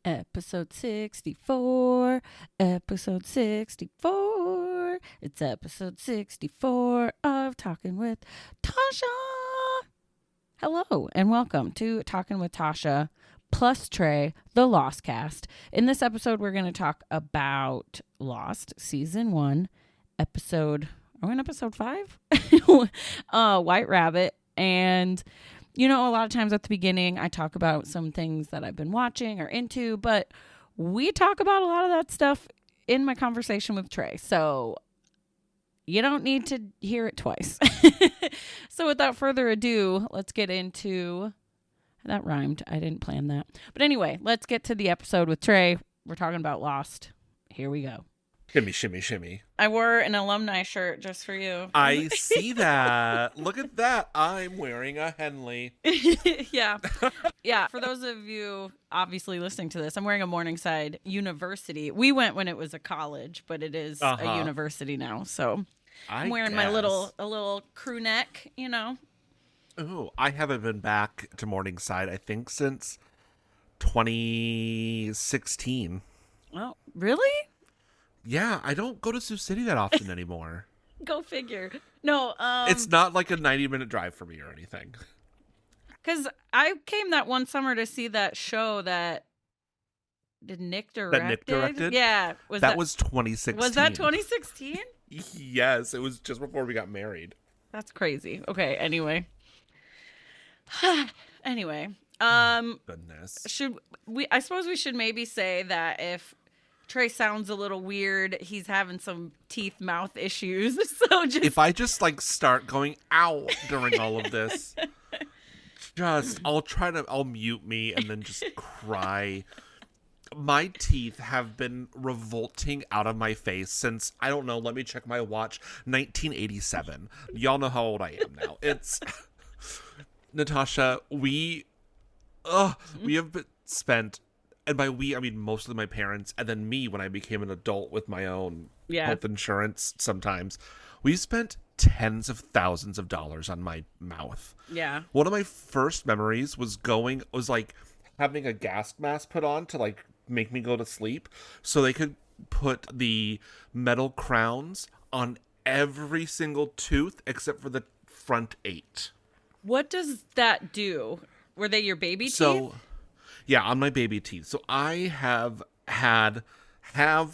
Episode 64, episode 64. It's episode 64 of Talking with Tasha. Hello, and welcome to Talking with Tasha plus Trey, the Lostcast. In this episode, we're going to talk about Lost, Season 1, episode... Are we on episode 5? White Rabbit. And... you know, a lot of times at the beginning, I talk about some things that I've been watching or into, but we talk about a lot of that stuff in my conversation with Trey. So you don't need to hear it twice. So without further ado, let's get into... That rhymed. I didn't plan that. But anyway, let's get to the episode with Trey. We're talking about Lost. Here we go. Shimmy, shimmy, shimmy. I wore an alumni shirt just for you. I see that. Look at that. I'm wearing a Henley. Yeah. Yeah. For those of you obviously listening to this, I'm wearing a Morningside University. We went when it was a college, but it is a university now. So I'm wearing my little crew neck, you know. Oh, I haven't been back to Morningside, I think, since 2016. Oh, really? Yeah, I don't go to Sioux City that often anymore. Go figure. No, it's not like a 90-minute drive for me or anything. Because I came that one summer to see that show that Nick directed. That Nick directed? Yeah. That was 2016. Was that 2016? Yes, it was just before we got married. That's crazy. Okay, anyway. Anyway. Goodness. I suppose we should maybe say that if Trey sounds a little weird, he's having some mouth issues. So if I just start going ow during all of this, I'll mute me and then just cry. My teeth have been revolting out of my face since, I don't know, let me check my watch, 1987. Y'all know how old I am now. It's Natasha, we have spent, and by we, I mean mostly my parents, and then me when I became an adult with my own health insurance sometimes. We spent tens of thousands of dollars on my mouth. Yeah. One of my first memories was having a gas mask put on to make me go to sleep so they could put the metal crowns on every single tooth except for the front 8. What does that do? Were they your baby teeth? So, yeah, on my baby teeth. So I have had, I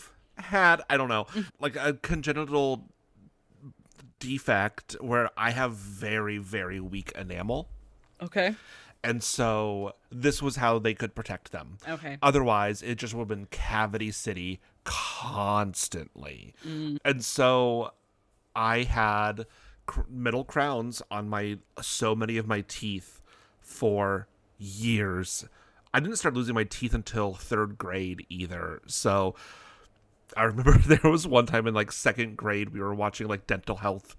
don't know, like a congenital defect where I have very, very weak enamel. Okay. And so this was how they could protect them. Okay. Otherwise, it just would have been Cavity City constantly. And so I had metal crowns on so many of my teeth for years. I didn't start losing my teeth until 3rd grade either. So I remember there was one time in 2nd grade, we were watching dental health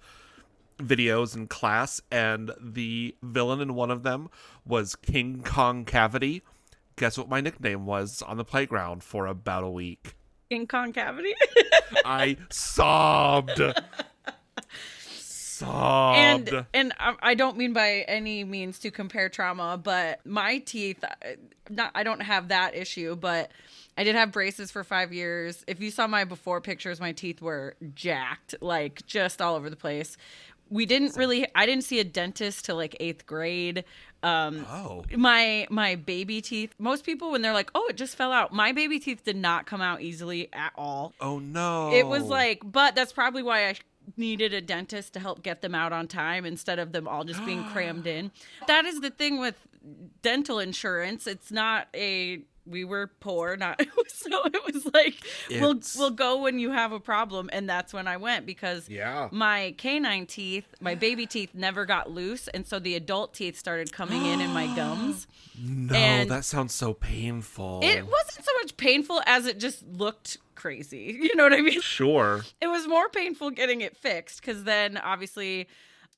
videos in class, and the villain in one of them was King Kong Cavity. Guess what my nickname was on the playground for about a week? King Kong Cavity? I sobbed. And I don't mean by any means to compare trauma, but my teeth, I don't have that issue, but I did have braces for 5 years. If you saw my before pictures, my teeth were jacked, just all over the place. I didn't see a dentist till 8th grade. My baby teeth, most people when they're like, oh, it just fell out. My baby teeth did not come out easily at all. Oh no. It was but that's probably why I needed a dentist to help get them out on time instead of them all just being crammed in. That is the thing with dental insurance. It's not we were poor, so it was we'll go when you have a problem, and that's when I went because my canine teeth, my baby teeth never got loose, and so the adult teeth started coming in my gums. No, and that sounds so painful. It wasn't so much painful as it just looked crazy. You know what I mean? Sure. It was more painful getting it fixed because then obviously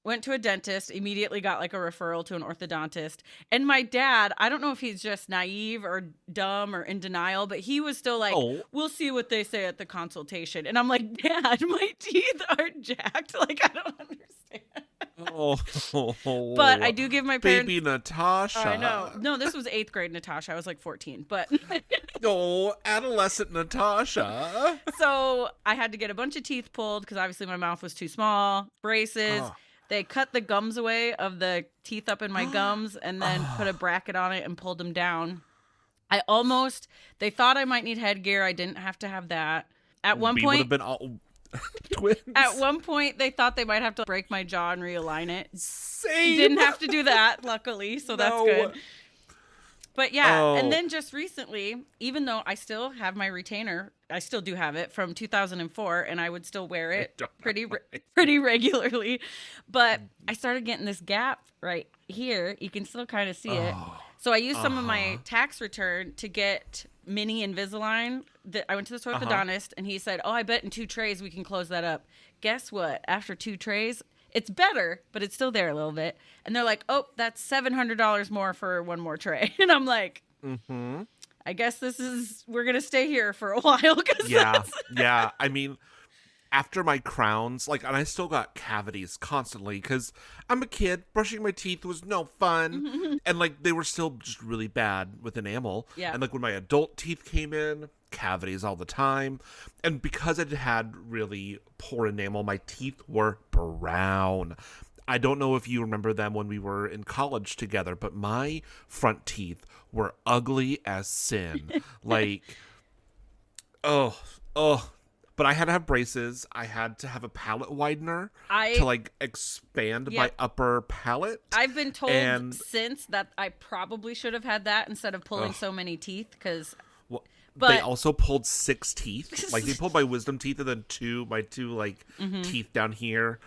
went to a dentist, immediately got a referral to an orthodontist. And my dad, I don't know if he's just naive or dumb or in denial, but he was still we'll see what they say at the consultation. And I'm like, Dad, my teeth are jacked. I don't understand. Oh, But I do give my parents. baby Natasha. I know. No, this was 8th grade Natasha. I was like 14. But Oh, adolescent Natasha. so I had to get a bunch of teeth pulled because obviously my mouth was too small. Braces. Oh. They cut the gums away of the teeth up in my gums and then put a bracket on it and pulled them down. They thought I might need headgear. I didn't have to have that. At one We point, would have been all twins. At one point, they thought they might have to break my jaw and realign it. Same. Didn't have to do that, luckily, so that's good. But yeah, and then just recently, even though I still have my retainer, I still do have it from 2004, and I would still wear it pretty regularly. But I started getting this gap right here. You can still kind of see it. So I used some of my tax return to get mini Invisalign. I went to the orthodontist, and he said, I bet in 2 trays we can close that up. Guess what? After 2 trays, it's better, but it's still there a little bit. And they're like, that's $700 more for 1 more tray. And I'm like, I guess we're going to stay here for a while. Yeah. I mean, after my crowns, and I still got cavities constantly because I'm a kid. Brushing my teeth was no fun. And, they were still just really bad with enamel. Yeah. And, when my adult teeth came in, cavities all the time. And because it had really poor enamel, my teeth were brown. I don't know if you remember them when we were in college together, but my front teeth were ugly as sin. But I had to have braces. I had to have a palate widener to expand my upper palate. I've been told since that I probably should have had that instead of pulling so many teeth because. But they also pulled 6 teeth. They pulled my wisdom teeth and then my two teeth down here.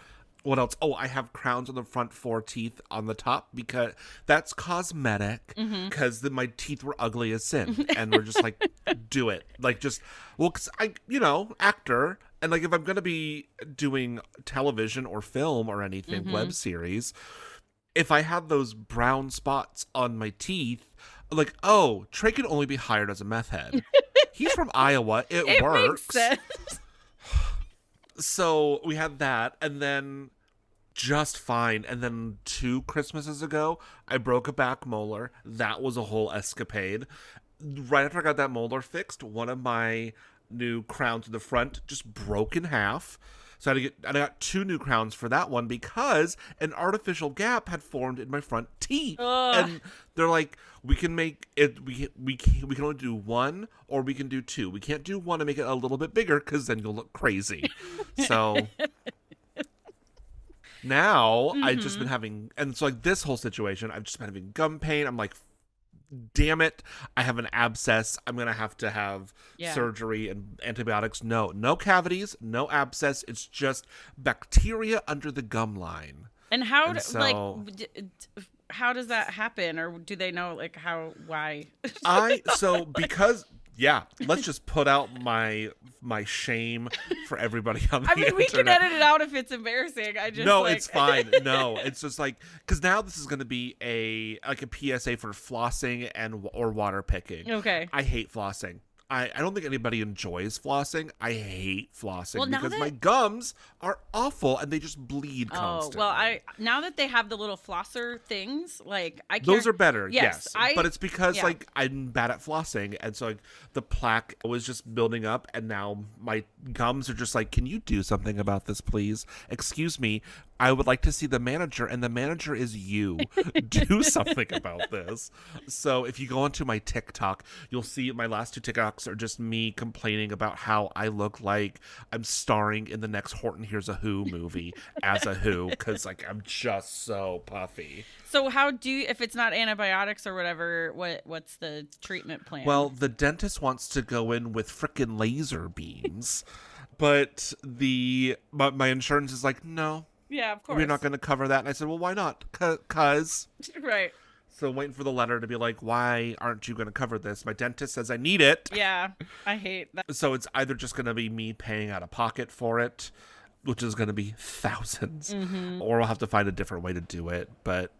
What else? I have crowns on the front 4 teeth on the top because that's cosmetic because my teeth were ugly as sin. And we're just do it. Because I, actor. And if I'm going to be doing television or film or anything, web series, if I have those brown spots on my teeth, Trey can only be hired as a meth head. He's from Iowa. It works. Makes sense. So we had that, and then just fine. And then 2 Christmases ago, I broke a back molar. That was a whole escapade. Right after I got that molar fixed, one of my new crowns in the front just broke in half. So I got 2 new crowns for that one because an artificial gap had formed in my front teeth. And they're like, we can make it, we can only do 1 or we can do 2. We can't do 1 and make it a little bit bigger because then you'll look crazy. So now I've just been having, and so this whole situation, I've just been having gum pain. I'm like, damn it, I have an abscess. I'm going to have surgery and antibiotics. No cavities, no abscess. It's just bacteria under the gum line. And how does that happen? Or do they know why? Let's just put out my my shame for everybody on the internet. We can edit it out if it's embarrassing. It's fine. No, it's just because now this is going to be a PSA for flossing or water picking. Okay. I hate flossing. I don't think anybody enjoys flossing. I hate flossing because my gums are awful and they just bleed constantly. Now that they have the little flosser things, I can't. Those are better, yes. But it's because I'm bad at flossing, and so the plaque was just building up, and now my gums are just can you do something about this, please? Excuse me. I would like to see the manager, and the manager is you. Do something about this. So if you go onto my TikTok, you'll see my last 2 TikToks are just me complaining about how I look like I'm starring in the next Horton Hears a Who movie as a Who, because I'm just so puffy. So if it's not antibiotics or whatever, what's the treatment plan? Well, the dentist wants to go in with frickin' laser beams, but my insurance is no. Yeah, of course. We're not going to cover that. And I said, well, why not? Cause. Right. So I'm waiting for the letter to be why aren't you going to cover this? My dentist says I need it. Yeah, I hate that. So it's either just going to be me paying out of pocket for it, which is going to be thousands, or I'll have to find a different way to do it. But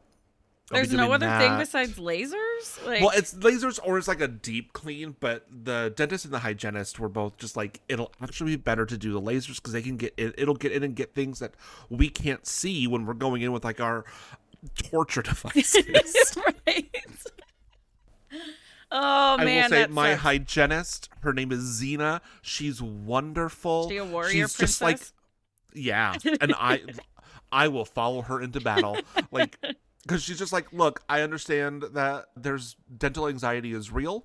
There's no other thing besides lasers? Like... Well, it's lasers or it's like a deep clean, but the dentist and the hygienist were both just like, it'll actually be better to do the lasers because they can get in, it'll get in and get things that we can't see when we're going in with like our torture devices. Right. Oh, man. I will say my hygienist, her name is Zena. She's wonderful. Is she a warrior princess? Just like, yeah. And I will follow her into battle. Like, because she's just like, look, I understand that there's dental anxiety is real.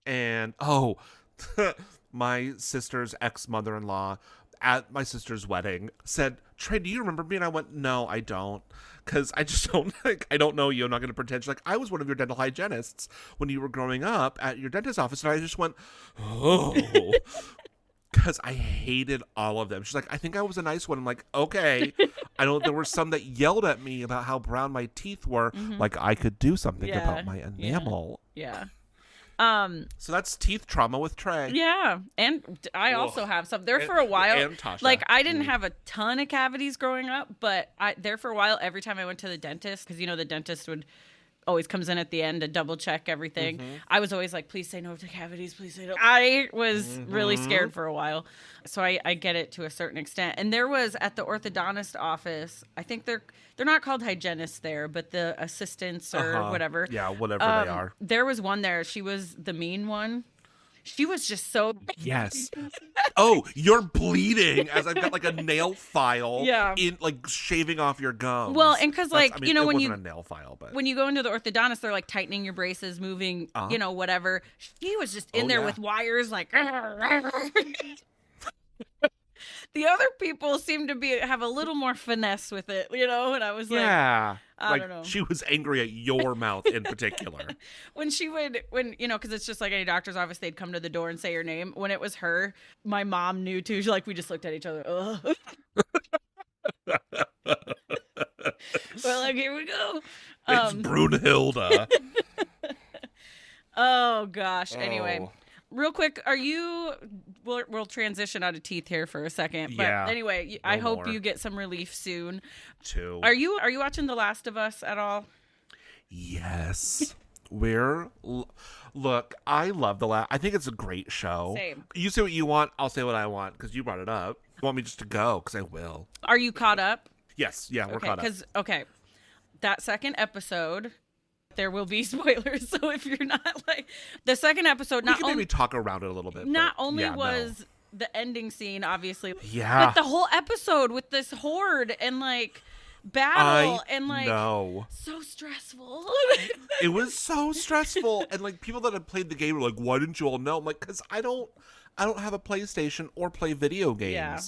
And, my sister's ex-mother-in-law at my sister's wedding said, Trey, do you remember me? And I went, no, I don't. Because I just don't, like, I don't know you. I'm not going to pretend. She's like, I was one of your dental hygienists when you were growing up at your dentist's office. And I just went, oh. Because I hated all of them. She's like, I think I was a nice one. I'm like, okay. There were some that yelled at me about how brown my teeth were. Mm-hmm. Like I could do something about my enamel. Yeah. So that's teeth trauma with Trey. Yeah. And I also have some there for a while. And Tasha. Like I didn't have a ton of cavities growing up, but there for a while, every time I went to the dentist, because the dentist would always comes in at the end to double check everything. Mm-hmm. I was always like, please say no to cavities, please say no. I was really scared for a while. So I get it to a certain extent. And there was at the orthodontist office, I think they're not called hygienists there, but the assistants or whatever. Yeah, whatever they are. There was one there. She was the mean one. She was just so... Yes. Oh, you're bleeding as I've got like a nail file in like shaving off your gums. Well, and because like, when it you... wasn't a nail file, but... When you go into the orthodontist, they're like tightening your braces, moving, whatever. She was just in there with wires like... The other people seem to have a little more finesse with it, and I was like... Yeah. I don't know. She was angry at your mouth in particular. When because it's just like any doctor's office, they'd come to the door and say your name. When it was her, my mom knew too. We just looked at each other. Ugh. We're like, here we go. It's Brunhilde. Oh, gosh. Anyway. Real quick, we'll transition out of teeth here for a second. But anyway, I hope you get some relief soon. Too. Are you watching The Last of Us at all? Yes. Look, I love I think it's a great show. Same. You say what you want, I'll say what I want, because you brought it up. You want me just to go, because I will. Are you caught up? Yes. Yeah, we're caught up. That second episode... There will be spoilers, so if you're not like the second episode, we can maybe talk around it a little bit. Not only was the ending scene, obviously, but the whole episode with this horde and like battle and like so stressful. It was so stressful, and like people that had played the game were like, "Why didn't you all know?" I'm like, "Cause I don't have a PlayStation or play video games. Yeah.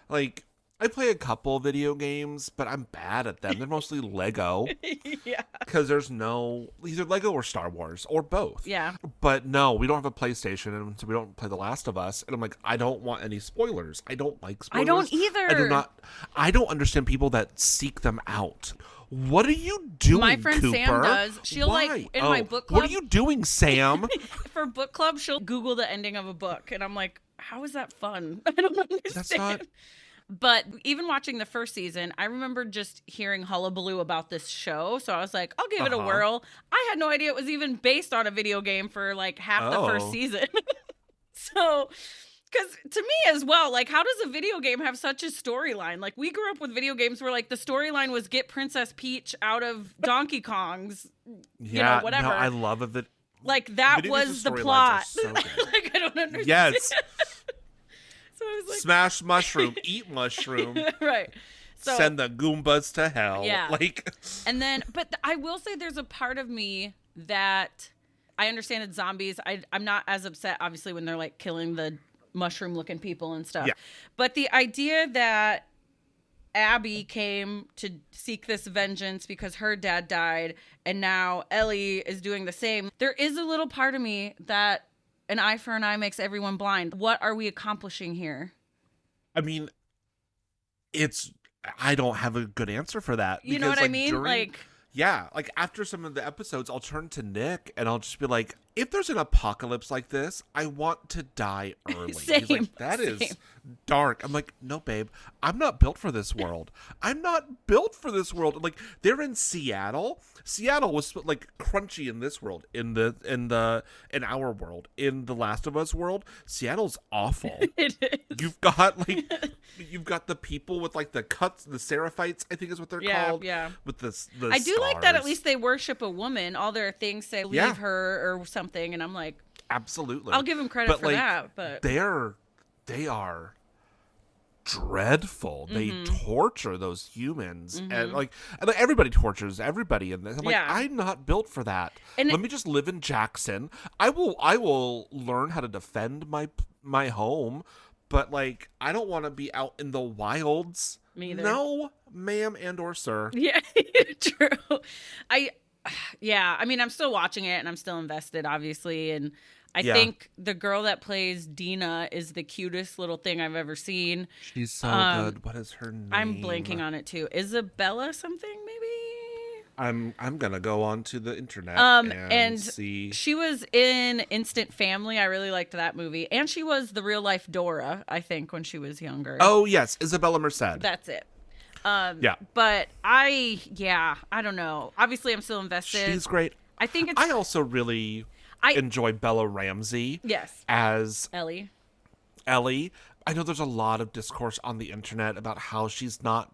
Like." I play a couple video games, but I'm bad at them. They're mostly Lego. Yeah. Because there's either Lego or Star Wars, or both. Yeah. But no, we don't have a PlayStation, and so we don't play The Last of Us. And I'm like, I don't want any spoilers. I don't like spoilers. I don't either. I don't understand people that seek them out. What are you doing, My friend Cooper? Sam does. She'll Why? In my book club. What are you doing, Sam? For book club, she'll Google the ending of a book. And I'm like, how is that fun? I don't understand. That's not... But even watching the first season, I remember just hearing hullabaloo about this show. So I was like, I'll give it a whirl. I had no idea it was even based on a video game for like half the first season. So, because to me as well, like, how does a video game have such a storyline? Like, we grew up with video games where like the storyline was get Princess Peach out of Donkey Kong's, whatever. No, I love it. Like, that was the plot. So like, I don't understand. Yes. So I was like, smash mushroom, eat mushroom. Right. So, send the Goombas to hell. Yeah. Like, and then, but I will say there's a part of me that I understand it's zombies. I'm not as upset, obviously, when they're like killing the mushroom looking people and stuff. Yeah. But the idea that Abby came to seek this vengeance because her dad died, and now Ellie is doing the same. There is a little part of me that an eye for an eye makes everyone blind. What are we accomplishing here? I mean, I don't have a good answer for that. You know what I mean? Like after some of the episodes, I'll turn to Nick and I'll just be like, if there's an apocalypse like this, I want to die early. Same, He's like, that same. is dark. I'm like, no, babe, I'm not built for this world. I'm not built for this world. Like, they're in Seattle. Seattle was like crunchy in this world, in our world, in the Last of Us world. Seattle's awful. It is. You've got the people with like the cuts, the seraphites, I think is what they're called. Yeah. With the I do like that at scars. least they worship a woman. All their things say leave Yeah. her or something, and I'm like, Absolutely. I'll give them credit But, for like, that. But they are dreadful. They torture those humans, and like everybody tortures everybody in this. I'm like, Yeah. I'm not built for that. And Let me just live in Jackson. I will learn how to defend my home, but like I don't want to be out in the wilds. Me either. No, ma'am and or sir. yeah, true. I mean, I'm still watching it and I'm still invested, obviously. And I Yeah. think the girl that plays Dina is the cutest little thing I've ever seen. She's so good. What is her name? I'm blanking on it too. Isabella something, maybe? I'm gonna go on to the internet and see. She was in Instant Family. I really liked that movie. And she was the real life Dora, I think, when she was younger. Oh yes, Isabella Merced. That's it. Yeah, But I don't know. Obviously, I'm still invested. she's great. I think it's I also really enjoy Bella Ramsey yes, as Ellie. Ellie. I know there's a lot of discourse on the internet about how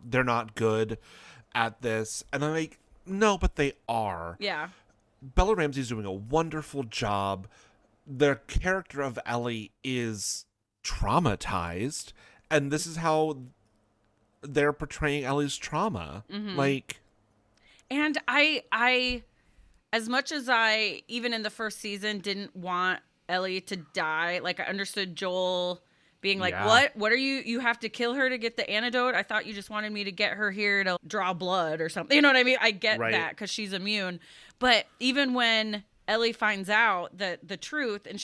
they're not good at this. And I'm like, no, but they are. Yeah. Bella Ramsey's doing a wonderful job. The character of Ellie is traumatized, and this is how they're portraying Ellie's trauma. Like, And I as much as I even in the first season didn't want Ellie to die, like I understood Joel being like, Yeah. what are you have to kill her to get the antidote? I thought you just wanted me to get her here to draw blood or something. You know what I mean? I get Right. that because she's immune. But even when Ellie finds out the truth and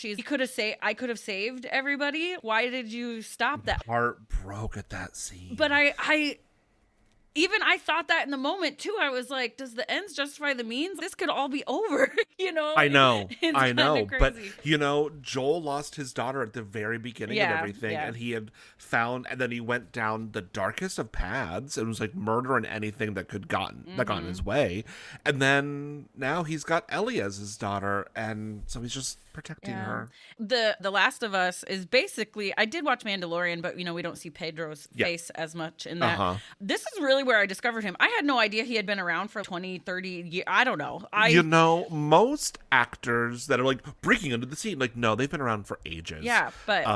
I could have saved everybody. Why did you stop that? heart broke at that scene. But I thought that in the moment too. I was like, does the ends justify the means? This could all be over, you know? I know, It's I kinda know, but crazy. Joel lost his daughter at the very beginning Yeah, of everything, yeah. and he had found, and then he went down the darkest of paths. It was like murder and anything that got in Mm-hmm. his way, and then now he's got Ellie as his daughter, and so he's just protecting Yeah. her. The Last of Us is basically, I did watch Mandalorian, but we don't see Pedro's Yeah. face as much in that. Uh-huh. This is really where I discovered him. I had no idea he had been around for 20, 30 years. I don't know. Most actors that are like breaking into the scene, like no, they've been around for ages. Yeah, but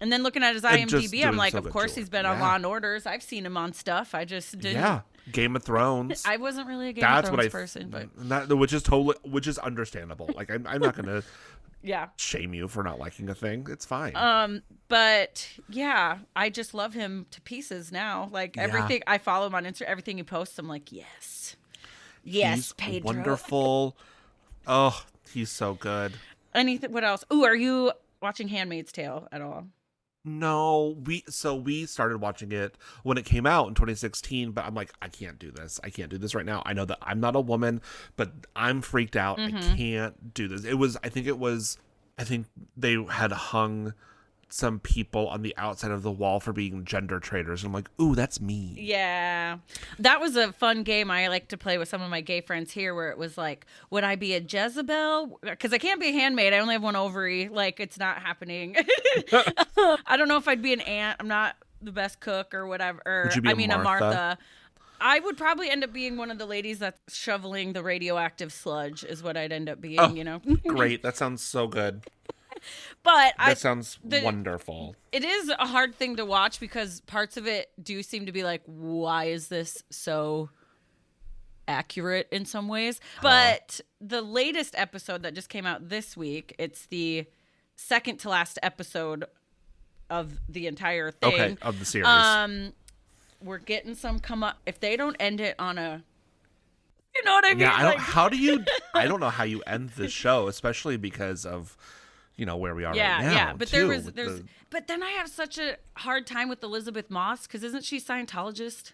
and then looking at his and just IMDb, I'm doing like, so of good course to he's it. been on Yeah. Law and Orders. I've seen him on stuff. I just didn't. Yeah, Game of Thrones. I wasn't really a Game That's of what Thrones I person, but which is understandable. Like I'm not gonna yeah. shame you for not liking a thing. It's fine. But yeah, I just love him to pieces now. Like everything I follow him on Instagram, everything he posts, I'm like, yes, He's Pedro. wonderful. Oh, he's so good. Anything? What else? Ooh, are you watching *Handmaid's Tale* at all? No, we started watching it when it came out in 2016, but I'm like, I can't do this. I can't do this right now. I know that I'm not a woman, but I'm freaked out. I can't do this. I think they had hung some people on the outside of the wall for being gender traitors. And I'm like, ooh, that's me. Yeah, that was a fun game I like to play with some of my gay friends here, where it was like, would I be a Jezebel? Because I can't be a handmaid. I only have one ovary. Like, it's not happening. I don't know if I'd be an aunt. I'm not the best cook or whatever. Would you be a Martha? Martha. I would probably end up being one of the ladies that's shoveling the radioactive sludge is what I'd end up being, Oh, Great. That sounds so good. But That sounds wonderful. it is a hard thing to watch because parts of it do seem to be like, why is this so accurate in some ways? But the latest episode that just came out this week, it's the second to last episode of the entire thing. Okay, of the series. We're getting some come up. If they don't end it on a, you know what I mean? Yeah, Like- I don't know how you end the show, especially because of, where we are right now. Yeah. But too, but then I have such a hard time with Elizabeth Moss because isn't she Scientologist?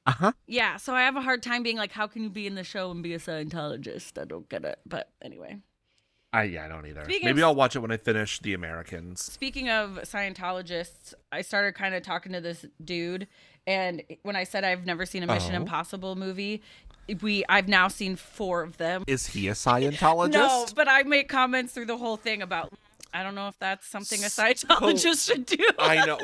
Uh-huh. Yeah, so I have a hard time being like, how can you be in the show and be a Scientologist? I don't get it. But anyway. I don't either. Speaking Maybe of- I'll watch it when I finish The Americans. Speaking of Scientologists, I started kind of talking to this dude, and when I said I've never seen a Mission Impossible movie, I've now seen 4 of them. Is he a Scientologist? No, but I make comments through the whole thing about, I don't know if that's something a Scientologist should do. I know.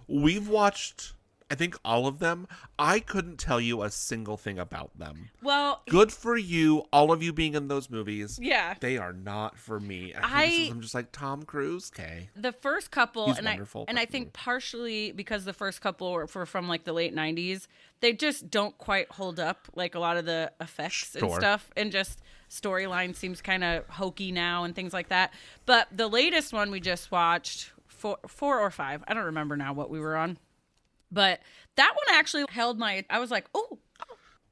We've watched, I think, all of them. I couldn't tell you a single thing about them. Well, good for you, all of you being in those movies. Yeah. They are not for me. I'm just like, Tom Cruise, okay. The first couple, He's and wonderful, I think partially because the first couple were from like the late 90s, they just don't quite hold up, like a lot of the effects and stuff, and just storyline seems kind of hokey now and things like that. But the latest one we just watched, 4 or 5, I don't remember now what we were on, but that one actually held my. I was like, oh,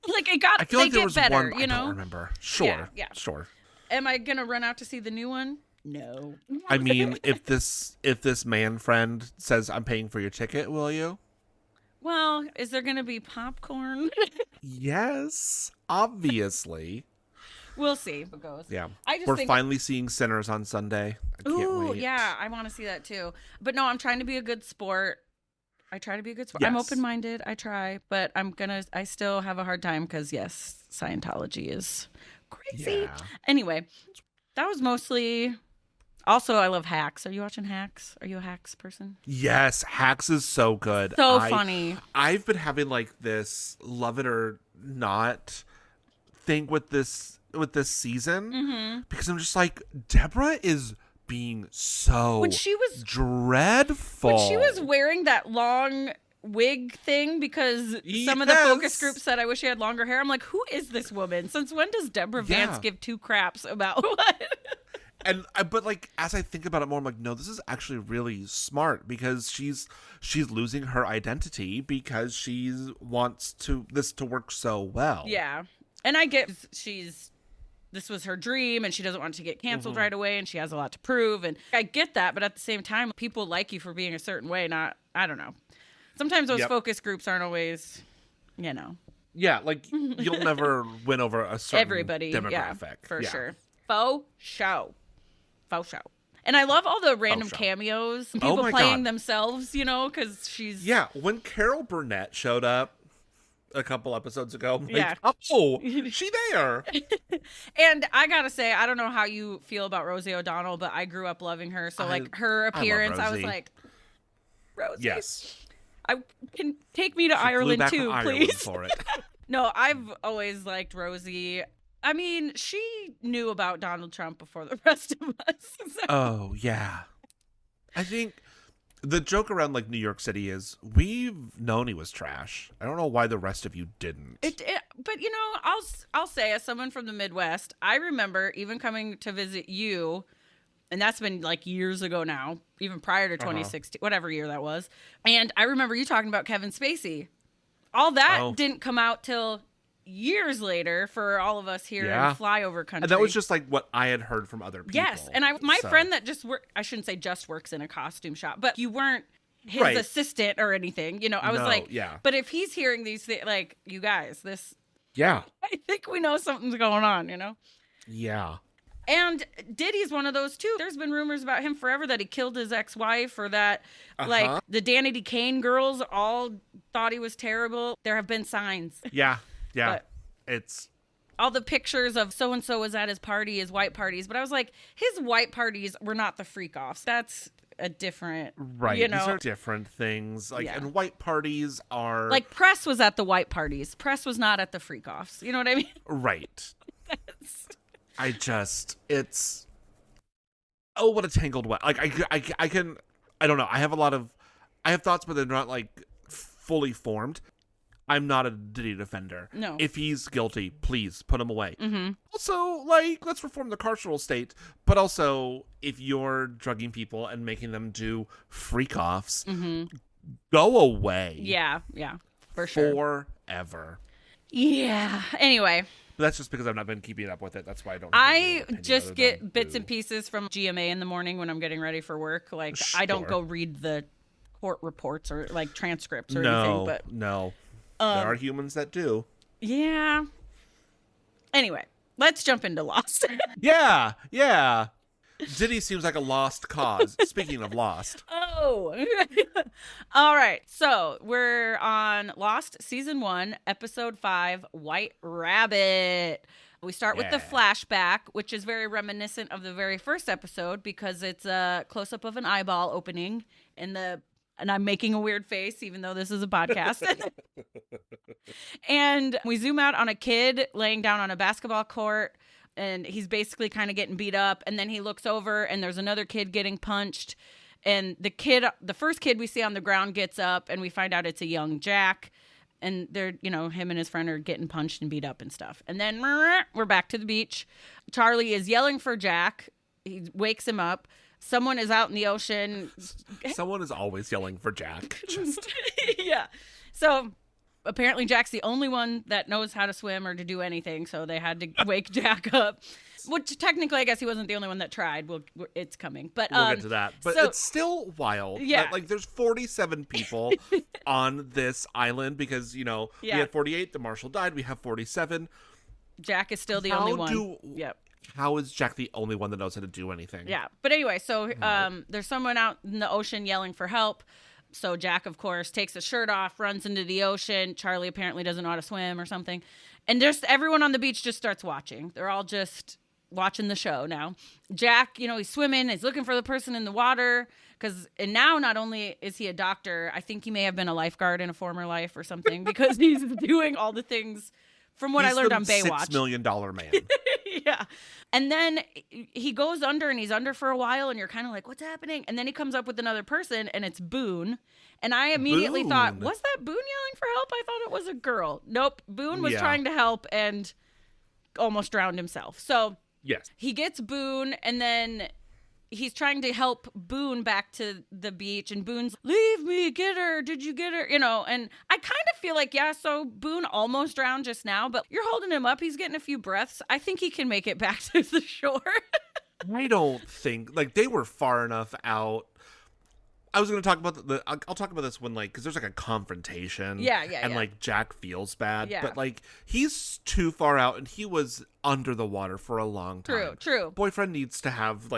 like it got. I feel like there was better, one you know. I don't remember. Sure, Yeah. sure. Am I gonna run out to see the new one? No. I mean, if this man friend says I'm paying for your ticket, will you? Well, is there gonna be popcorn? Yes, obviously. We'll see how it goes. Yeah. I just We're think, finally seeing Sinners on Sunday. I can't ooh, wait. yeah, I want to see that too. But no, I'm trying to be a good sport. I try to be a good sport. Yes. I'm open-minded. I try, but I still have a hard time because, yes, Scientology is crazy. Yeah. Anyway, that was mostly. Also, I love Hacks. Are you watching Hacks? Are you a Hacks person? Yes, Hacks is so good. So funny. I've been having like this love it or not thing with this season because I'm just like, Deborah is being so When she was dreadful. When she was wearing that long wig thing, because some of the focus groups said I wish she had longer hair. I'm like, who is this woman? Since when does Deborah Vance give 2 craps about what? And but like as I think about it more, I'm like, no, this is actually really smart because she's losing her identity because she wants this to work so well. Yeah, and I get this was her dream and she doesn't want to get canceled right away and she has a lot to prove, and I get that, but at the same time, people like you for being a certain way. I don't know. Sometimes those focus groups aren't always, you know. Yeah, like you'll never win over a certain everybody demographic. Yeah, for sure. Faux show. And I love all the random cameos, people playing themselves, you know, because she's... Yeah, when Carol Burnett showed up a couple episodes ago, I'm like, oh, she there. And I gotta say, I don't know how you feel about Rosie O'Donnell, but I grew up loving her. So, like, her appearance, I was like, Rosie. Yes. I can take me to Ireland, too, please. For it. No, I've always liked Rosie. I mean, she knew about Donald Trump before the rest of us. So. Oh, yeah. I think the joke around like New York City is we've known he was trash. I don't know why the rest of you didn't. But you know, I'll say, as someone from the Midwest, I remember even coming to visit you, and that's been like years ago now, even prior to 2016, whatever year that was. And I remember you talking about Kevin Spacey. All that didn't come out till years later for all of us here in flyover country. And that was just like what I had heard from other people. Yes, and my friend that I shouldn't say just works in a costume shop, but you weren't his assistant or anything. You know, I was but if he's hearing these things, like, you guys, this... Yeah. I think we know something's going on, you know? Yeah. And Diddy's one of those too. There's been rumors about him forever that he killed his ex-wife, or that like the Danny DeCane girls all thought he was terrible. There have been signs. Yeah. Yeah. But it's all the pictures of so-and-so was at his party, his white parties. But I was like, his white parties were not the freak-offs. That's a different, you know. These are different things. Like, and white parties are... Like, Press was at the white parties. Press was not at the freak-offs. You know what I mean? Right. It's... Oh, what a tangled web. Like, I don't know. I have thoughts, but they're not, like, fully formed. I'm not a Diddy defender. No. If he's guilty, please put him away. Mm-hmm. Also, like, let's reform the carceral state. But also, if you're drugging people and making them do freak-offs, go away. Yeah, for sure. Forever. Yeah. Anyway. But that's just because I've not been keeping up with it. That's why I don't. I just get bits and pieces from GMA in the morning when I'm getting ready for work. Like, I don't go read the court reports or, like, transcripts or anything. But no. There are humans that do. Yeah. Anyway, let's jump into Lost. Yeah. Diddy seems like a lost cause. Speaking of lost. Oh. All right. So we're on Lost Season 1, Episode 5, White Rabbit. We start with the flashback, which is very reminiscent of the very first episode because it's a close-up of an eyeball opening and I'm making a weird face even though this is a podcast. And we zoom out on a kid laying down on a basketball court. And he's basically kind of getting beat up. And then he looks over and there's another kid getting punched. And the first kid we see on the ground gets up and we find out it's a young Jack. And they're, him and his friend are getting punched and beat up and stuff. And then we're back to the beach. Charlie is yelling for Jack. He wakes him up. Someone is out in the ocean. Someone is always yelling for Jack. Yeah. So apparently Jack's the only one that knows how to swim or to do anything, so they had to wake Jack up. Which technically, I guess he wasn't the only one that tried. It's coming, but we'll get to that. But it's still wild. Yeah, that, there's 47 people on this island because we had 48. The marshal died. We have 47. Jack is still the only one. Yep. How is Jack the only one that knows how to do anything? Yeah, but anyway, so there's someone out in the ocean yelling for help. So Jack, of course, takes his shirt off, runs into the ocean. Charlie apparently doesn't know how to swim or something. And just everyone on the beach just starts watching. They're all just watching the show now. Jack, he's swimming. He's looking for the person in the water. And now not only is he a doctor, I think he may have been a lifeguard in a former life or something because he's doing all the things from what I learned on Baywatch. $6 million man. Yeah. And then he goes under and he's under for a while and you're kind of like, what's happening? And then he comes up with another person and it's Boone. And I immediately thought, was that Boone yelling for help? I thought it was a girl. Nope. Boone was trying to help and almost drowned himself. So yes, he gets Boone and then he's trying to help Boone back to the beach, and Boone's, leave me, get her, did you get her? And I kind of feel like, so Boone almost drowned just now, but you're holding him up. He's getting a few breaths. I think he can make it back to the shore. I don't think, they were far enough out. I was going to talk about I'll talk about this when, because there's, a confrontation. Yeah. And, Jack feels bad. Yeah. But, he's too far out, and he was under the water for a long time. True. Boyfriend needs to have,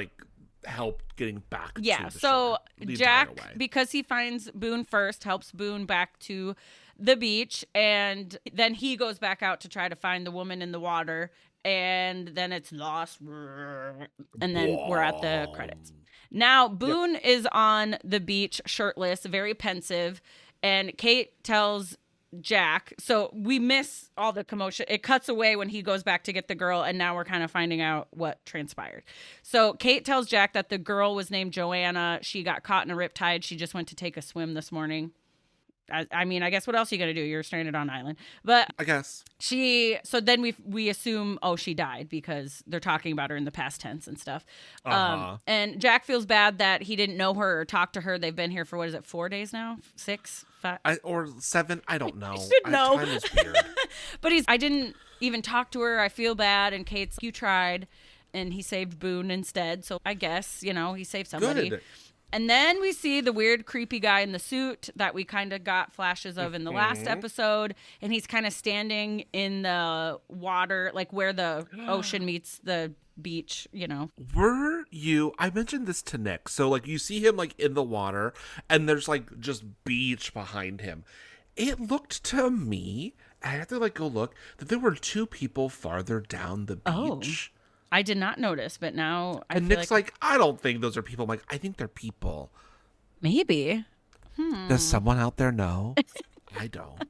help getting back to the so shore, Jack, because he finds Boone first, helps Boone back to the beach, and then he goes back out to try to find the woman in the water, and then it's lost, and then we're at the credits. Now Boone is on the beach shirtless, very pensive, and Kate tells Jack, so we miss all the commotion. It cuts away when he goes back to get the girl, and now we're kind of finding out what transpired. So Kate tells Jack that the girl was named Joanna. She got caught in a riptide. She just went to take a swim this morning. I mean, I guess what else are you gonna do? You're stranded on an island. But I guess so then we assume, she died because they're talking about her in the past tense and stuff. And Jack feels bad that he didn't know her or talk to her. They've been here for 4 days now? 6? 5? Or 7? I don't know. I should know. Time is weird. But I didn't even talk to her. I feel bad. And Kate's, you tried. And he saved Boone instead. So I guess, he saved somebody. Good. And then we see the weird, creepy guy in the suit that we kind of got flashes of in the last episode. And he's kind of standing in the water, where the ocean meets the beach, I mentioned this to Nick. So, you see him, in the water, and there's, just beach behind him. It looked to me, I had to, go look, that there were 2 people farther down the beach. I did not notice, but now I feel Nick's I don't think those are people. I'm like, I think they're people. Maybe. Does someone out there know? I don't.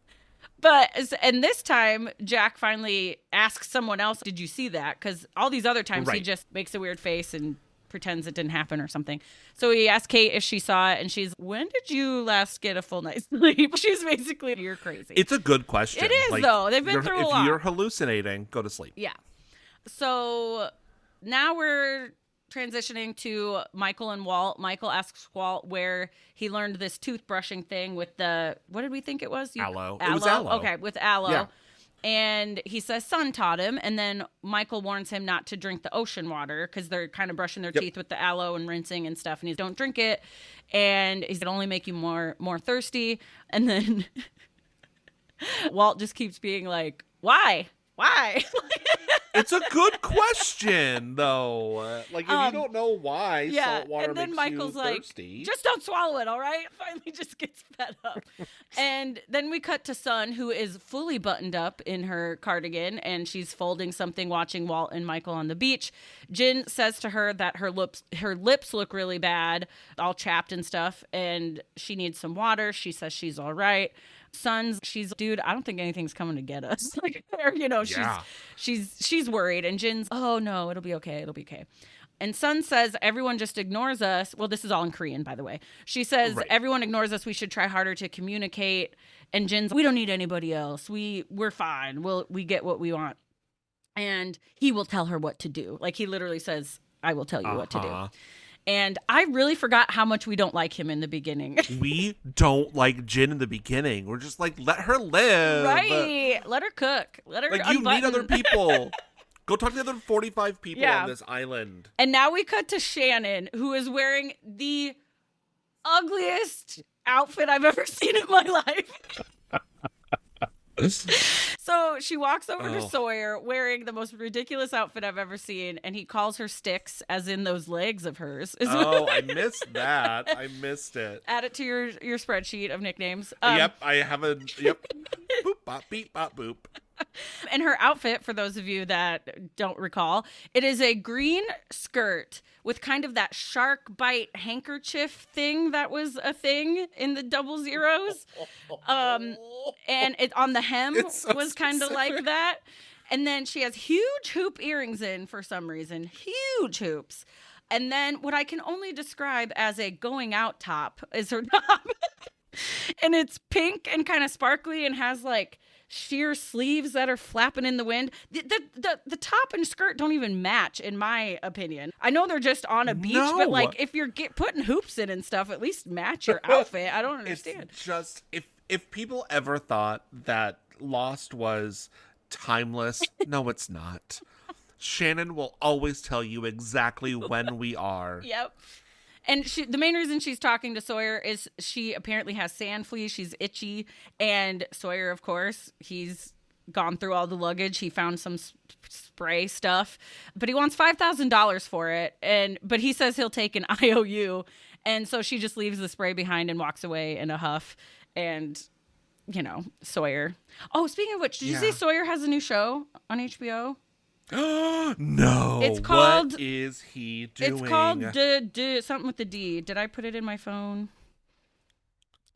And this time, Jack finally asks someone else, did you see that? Because all these other times he just makes a weird face and pretends it didn't happen or something. So he asked Kate if she saw it, and she's, when did you last get a full night's sleep? She's basically, you're crazy. It's a good question. It is, though. They've been through a lot. If you're hallucinating, go to sleep. Yeah. So now we're transitioning to Michael and Walt. Michael asks Walt where he learned this toothbrushing thing with what did we think it was? Aloe. It was aloe. Okay, with aloe. Yeah. And he says son taught him. And then Michael warns him not to drink the ocean water because they're kind of brushing their teeth with the aloe and rinsing and stuff. And he's, don't drink it. And he's going to only make you more thirsty. And then Walt just keeps being like, why? It's a good question, though. Like, if you don't know why salt water and then makes Michael's you thirsty. like, just don't swallow it, all right? Finally just gets fed up. And then we cut to Sun, who is fully buttoned up in her cardigan, and she's folding something, watching Walt and Michael on the beach. Jin says to her that her lips look really bad, all chapped and stuff, and she needs some water. She says she's all right. She's, dude, I don't think anything's coming to get us. Like, you know, she's worried, and Jin's, oh no, it'll be okay. And Sun says everyone just ignores us. Well, this is all in Korean, by the way. She says everyone ignores us. We should try harder to communicate. And Jin's, we don't need anybody else. We're fine. We get what we want. And he will tell her what to do. Like, he literally says, I will tell you what to do. And I really forgot how much we don't like him in the beginning. We don't like Jin in the beginning. We're just like, let her live. Right. Let her cook. Let her like, you need other people. Go talk to the other 45 people on this island. And now we cut to Shannon, who is wearing the ugliest outfit I've ever seen in my life. So she walks over to Sawyer wearing the most ridiculous outfit I've ever seen, and he calls her Sticks, as in those legs of hers. I missed that. I missed it. Add it to your spreadsheet of nicknames. Yep, I have a boop, bop, beep, bop, boop. And her outfit, for those of you that don't recall, it is a green skirt with kind of that shark bite handkerchief thing that was a thing in the double zeros. And it on the hem was kind of like that. And then she has huge hoop earrings in for some reason. Huge hoops. And then what I can only describe as a going out top is her top. And it's pink and kind of sparkly and has like sheer sleeves that are flapping in the wind. The top and skirt don't even match, in my opinion. I know they're just on a beach, but like, if you're putting hoops in and stuff, at least match your outfit. I don't understand. It's just, if people ever thought that Lost was timeless, no, it's not. Shannon will always tell you exactly when we are. Yep. And the main reason she's talking to Sawyer is she apparently has sand fleas. She's itchy. And Sawyer, of course, he's gone through all the luggage. He found some spray stuff. But he wants $5,000 for it. But he says he'll take an IOU. And so she just leaves the spray behind and walks away in a huff. And, you know, Sawyer. Oh, speaking of which, did you see Sawyer has a new show on HBO? No. It's called. What is he doing? It's called something with the D. Did I put it in my phone?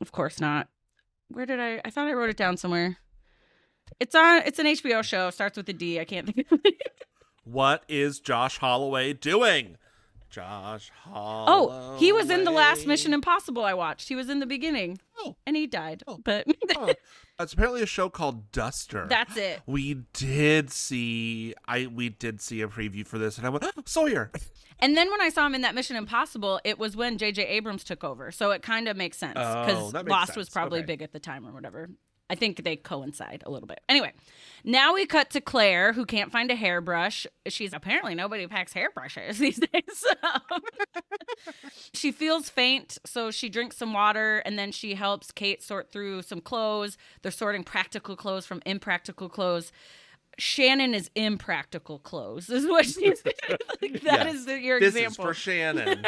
Of course not. Where did I thought I wrote it down somewhere. It's an HBO show. Starts with a D. I can't think of it. What is Josh Holloway doing? Josh Holloway. Oh, he was in the last Mission Impossible I watched. He was in the beginning. Oh. And he died. Oh. But it's apparently a show called Duster. That's it. We did see a preview for this, and I went, oh, Sawyer. And then when I saw him in that Mission Impossible, it was when J.J. Abrams took over. So it kind of makes sense because Lost was probably big at the time or whatever. I think they coincide a little bit. Anyway, now we cut to Claire, who can't find a hairbrush. Apparently nobody packs hairbrushes these days. She feels faint, so she drinks some water, and then she helps Kate sort through some clothes. They're sorting practical clothes from impractical clothes. Shannon is impractical clothes. This is what she's like, that is your this example. This is for Shannon.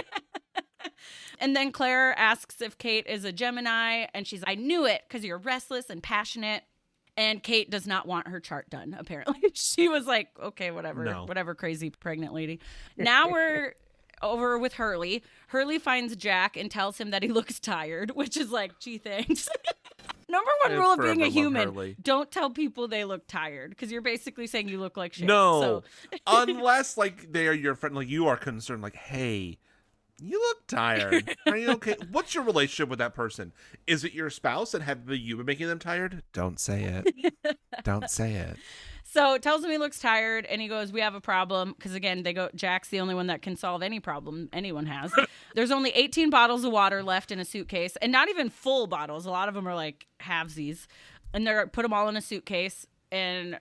And then Claire asks if Kate is a Gemini, and she's, I knew it because you're restless and passionate. And Kate does not want her chart done, apparently. She was like, okay, whatever, crazy pregnant lady. Now we're over with Hurley. Hurley finds Jack and tells him that he looks tired, which is like, gee, thanks. Number one rule of being a human, don't tell people they look tired, because you're basically saying you look like shit. No, unless like they are your friend, like you are concerned, like, hey, you look tired. Are you okay? What's your relationship with that person? Is it your spouse, and have you been making them tired? Don't say it. Don't say it. So tells him he looks tired, and he goes, we have a problem. Because again, Jack's the only one that can solve any problem anyone has. There's only 18 bottles of water left in a suitcase, and not even full bottles. A lot of them are like halvesies. And they're put them all in a suitcase. And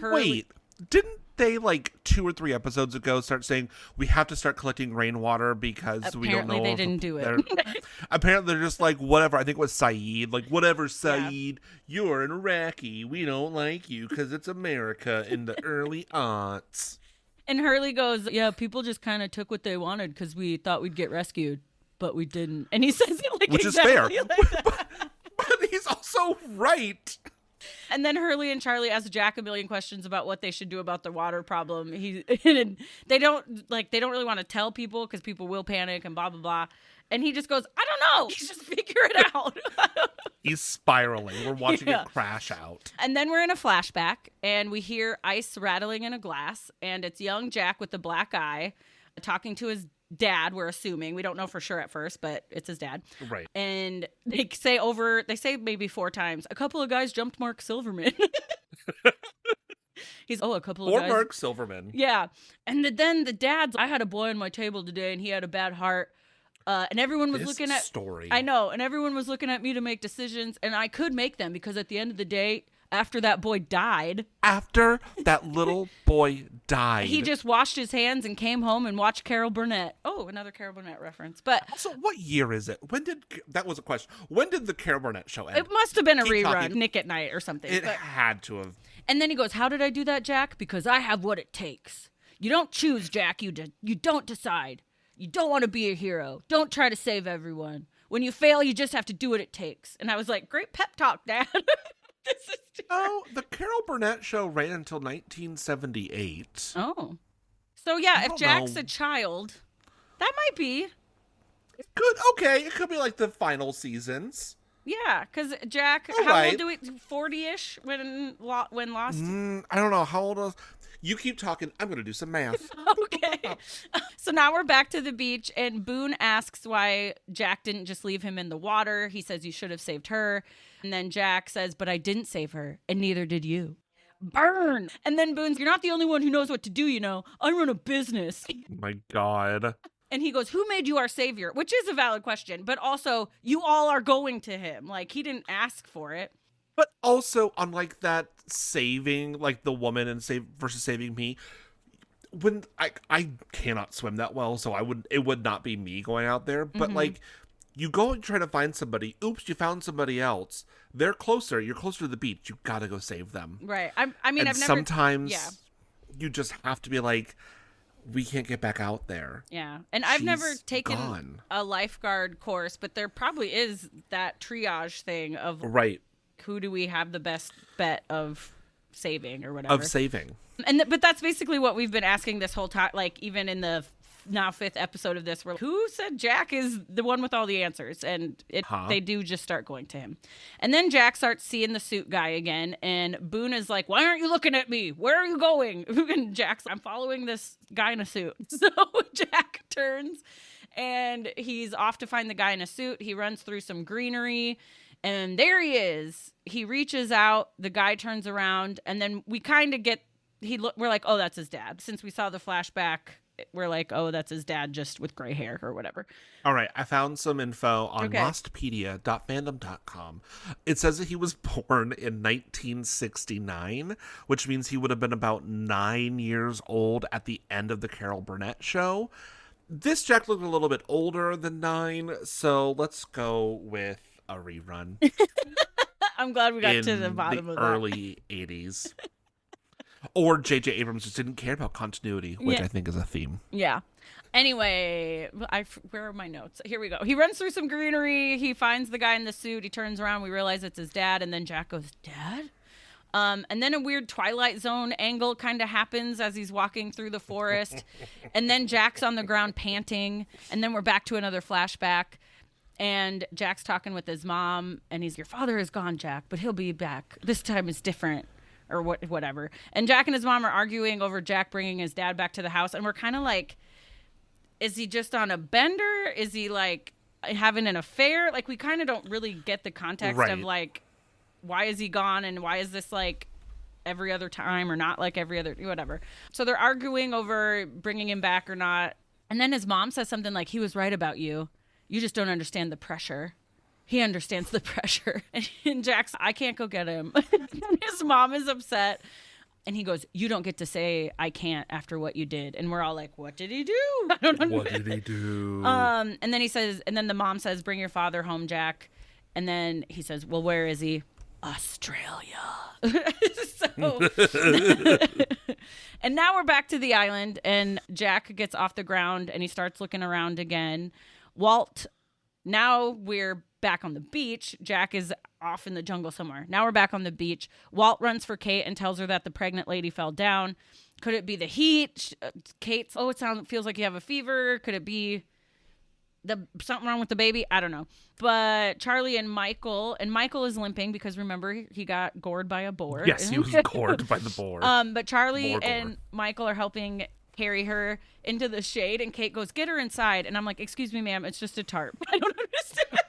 Wait, Didn't they, like, 2 or 3 episodes ago start saying we have to start collecting rainwater because we don't know? Apparently they didn't do it. Apparently they're just like, whatever. I think it was Saeed. Like, whatever, Saeed. You're an Iraqi. We don't like you because it's America in the early aughts. And Hurley goes, yeah, people just kind of took what they wanted because we thought we'd get rescued, but we didn't. And he says it like Which exactly is fair. Like that. But he's also right. And then Hurley and Charlie ask Jack a million questions about what they should do about the water problem. They don't really want to tell people because people will panic and blah, blah, blah. And he just goes, I don't know. Just figure it out. He's spiraling. We're watching it crash out. And then we're in a flashback, and we hear ice rattling in a glass, and it's young Jack with the black eye talking to his dad, we're assuming. We don't know for sure at first, but it's his dad. Right. And they say maybe 4 times, a couple of guys jumped Mark Silverman. He's, a couple of guys. Or Mark Silverman. Yeah. And then the dad's, I had a boy on my table today, and he had a bad heart. And everyone was looking at story. I know, and everyone was looking at me to make decisions, and I could make them because at the end of the day, after that boy died, little boy died, he just washed his hands and came home and watched Carol Burnett. Oh, another Carol Burnett reference. But also, what year is it? That was a question. When did the Carol Burnett show end? It must have been a rerun, talking. Nick at Night or something. It had to have. And then he goes, how did I do that, Jack? Because I have what it takes. You don't choose, Jack. You don't decide. You don't want to be a hero. Don't try to save everyone. When you fail, you just have to do what it takes. And I was like, great pep talk, Dad. This is Oh, the Carol Burnett show ran until 1978. Oh. So, yeah, if Jack's a child, that might be. It could. Okay, it could be like the final seasons. Yeah, because Jack, old do we, 40-ish when Lost? I don't know. How old was... You keep talking. I'm going to do some math. Okay. So now we're back to the beach, and Boone asks why Jack didn't just leave him in the water. He says you should have saved her. And then Jack says, but I didn't save her, and neither did you. Burn! And then Boone's, you're not the only one who knows what to do, you know. I run a business. My God. And he goes, who made you our savior? Which is a valid question, but also, you all are going to him. Like, he didn't ask for it. But also, unlike that saving, like the woman and versus saving me, when I cannot swim that well, so it would not be me going out there. But like, you go and try to find somebody. Oops, you found somebody else. They're closer. You're closer to the beach. You gotta go save them. Right. I mean, I've never. Sometimes you just have to be like, we can't get back out there. Yeah. And I've never taken gone. a lifeguard course, but there probably is that triage thing of right. Who do we have the best bet of saving or whatever? But that's basically what we've been asking this whole time. Like, even in the now 5th episode of this, who said Jack is the one with all the answers? And they do just start going to him. And then Jack starts seeing the suit guy again. And Boone is like, why aren't you looking at me? Where are you going? And Jack's, I'm following this guy in a suit. So Jack turns and he's off to find the guy in a suit. He runs through some greenery. And there he is. He reaches out. The guy turns around. And then we kind of get, we're like, oh, that's his dad. Since we saw the flashback, we're like, oh, that's his dad just with gray hair or whatever. All right. I found some info on lostpedia.fandom.com. It says that he was born in 1969, which means he would have been about 9 years old at the end of the Carol Burnett show. This Jack looked a little bit older than 9, so let's go with a rerun. I'm glad we got to the bottom of that. Early 80s. Or J.J. Abrams just didn't care about continuity, which I think is a theme. Yeah. Anyway, where are my notes? Here we go. He runs through some greenery. He finds the guy in the suit. He turns around. We realize it's his dad. And then Jack goes, Dad? And then a weird Twilight Zone angle kind of happens as he's walking through the forest. And then Jack's on the ground panting. And then we're back to another flashback. And Jack's talking with his mom, and he's, your father is gone, Jack, but he'll be back. This time is different, or whatever. And Jack and his mom are arguing over Jack bringing his dad back to the house, and we're kind of like, is he just on a bender? Is he, like, having an affair? Like, we kind of don't really get the context of, like, why is he gone, and why is this, like, every other time, or not like every other, whatever. So they're arguing over bringing him back or not. And then his mom says something like, he was right about you. You just don't understand the pressure. He understands the pressure. And Jack's, I can't go get him. His mom is upset. And he goes, you don't get to say I can't after what you did. And we're all like, what did he do? I don't know. What did he do? And then he says, and then the mom says, bring your father home, Jack. And then he says, well, where is he? Australia. So, and now we're back to the island, and Jack gets off the ground and he starts looking around again. Walt, now we're back on the beach. Jack is off in the jungle somewhere. Now we're back on the beach. Walt runs for Kate and tells her that the pregnant lady fell down. Could it be the heat? Kate's, feels like you have a fever. Could it be something wrong with the baby? I don't know. But Charlie and Michael is limping because remember he got gored by a boar. Yes, he was gored by the boar. But Charlie and Michael are helping carry her into the shade, and Kate goes, get her inside. And I'm like, excuse me, ma'am, it's just a tarp. I don't understand.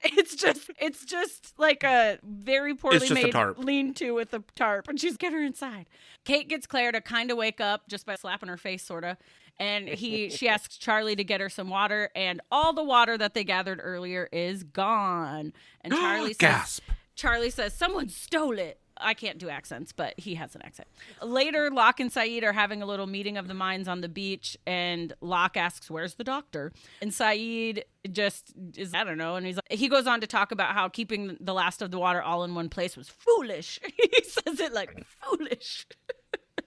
It's just like a very poorly made lean-to with a tarp, and she's get her inside. Kate gets Claire to kind of wake up just by slapping her face, sort of. And she asks Charlie to get her some water, and all the water that they gathered earlier is gone. And Charlie says, someone stole it. I can't do accents, but he has an accent. Later, Locke and Saeed are having a little meeting of the minds on the beach, and Locke asks, where's the doctor? And Saeed just is, I don't know, and he goes on to talk about how keeping the last of the water all in one place was foolish. He says it like foolish.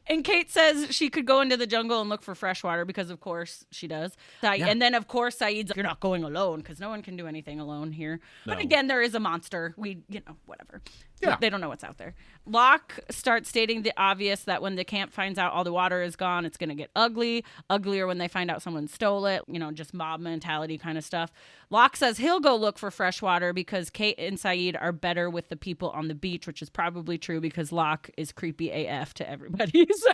And Kate says she could go into the jungle and look for fresh water because, of course, she does. And then, of course, Saeed's like, you're not going alone because no one can do anything alone here. No. But again, there is a monster. Whatever. Yeah. They don't know what's out there. Locke starts stating the obvious that when the camp finds out all the water is gone, it's going to get ugly. Uglier when they find out someone stole it. Just mob mentality kind of stuff. Locke says he'll go look for fresh water because Kate and Saeed are better with the people on the beach, which is probably true because Locke is creepy AF to everybody. So.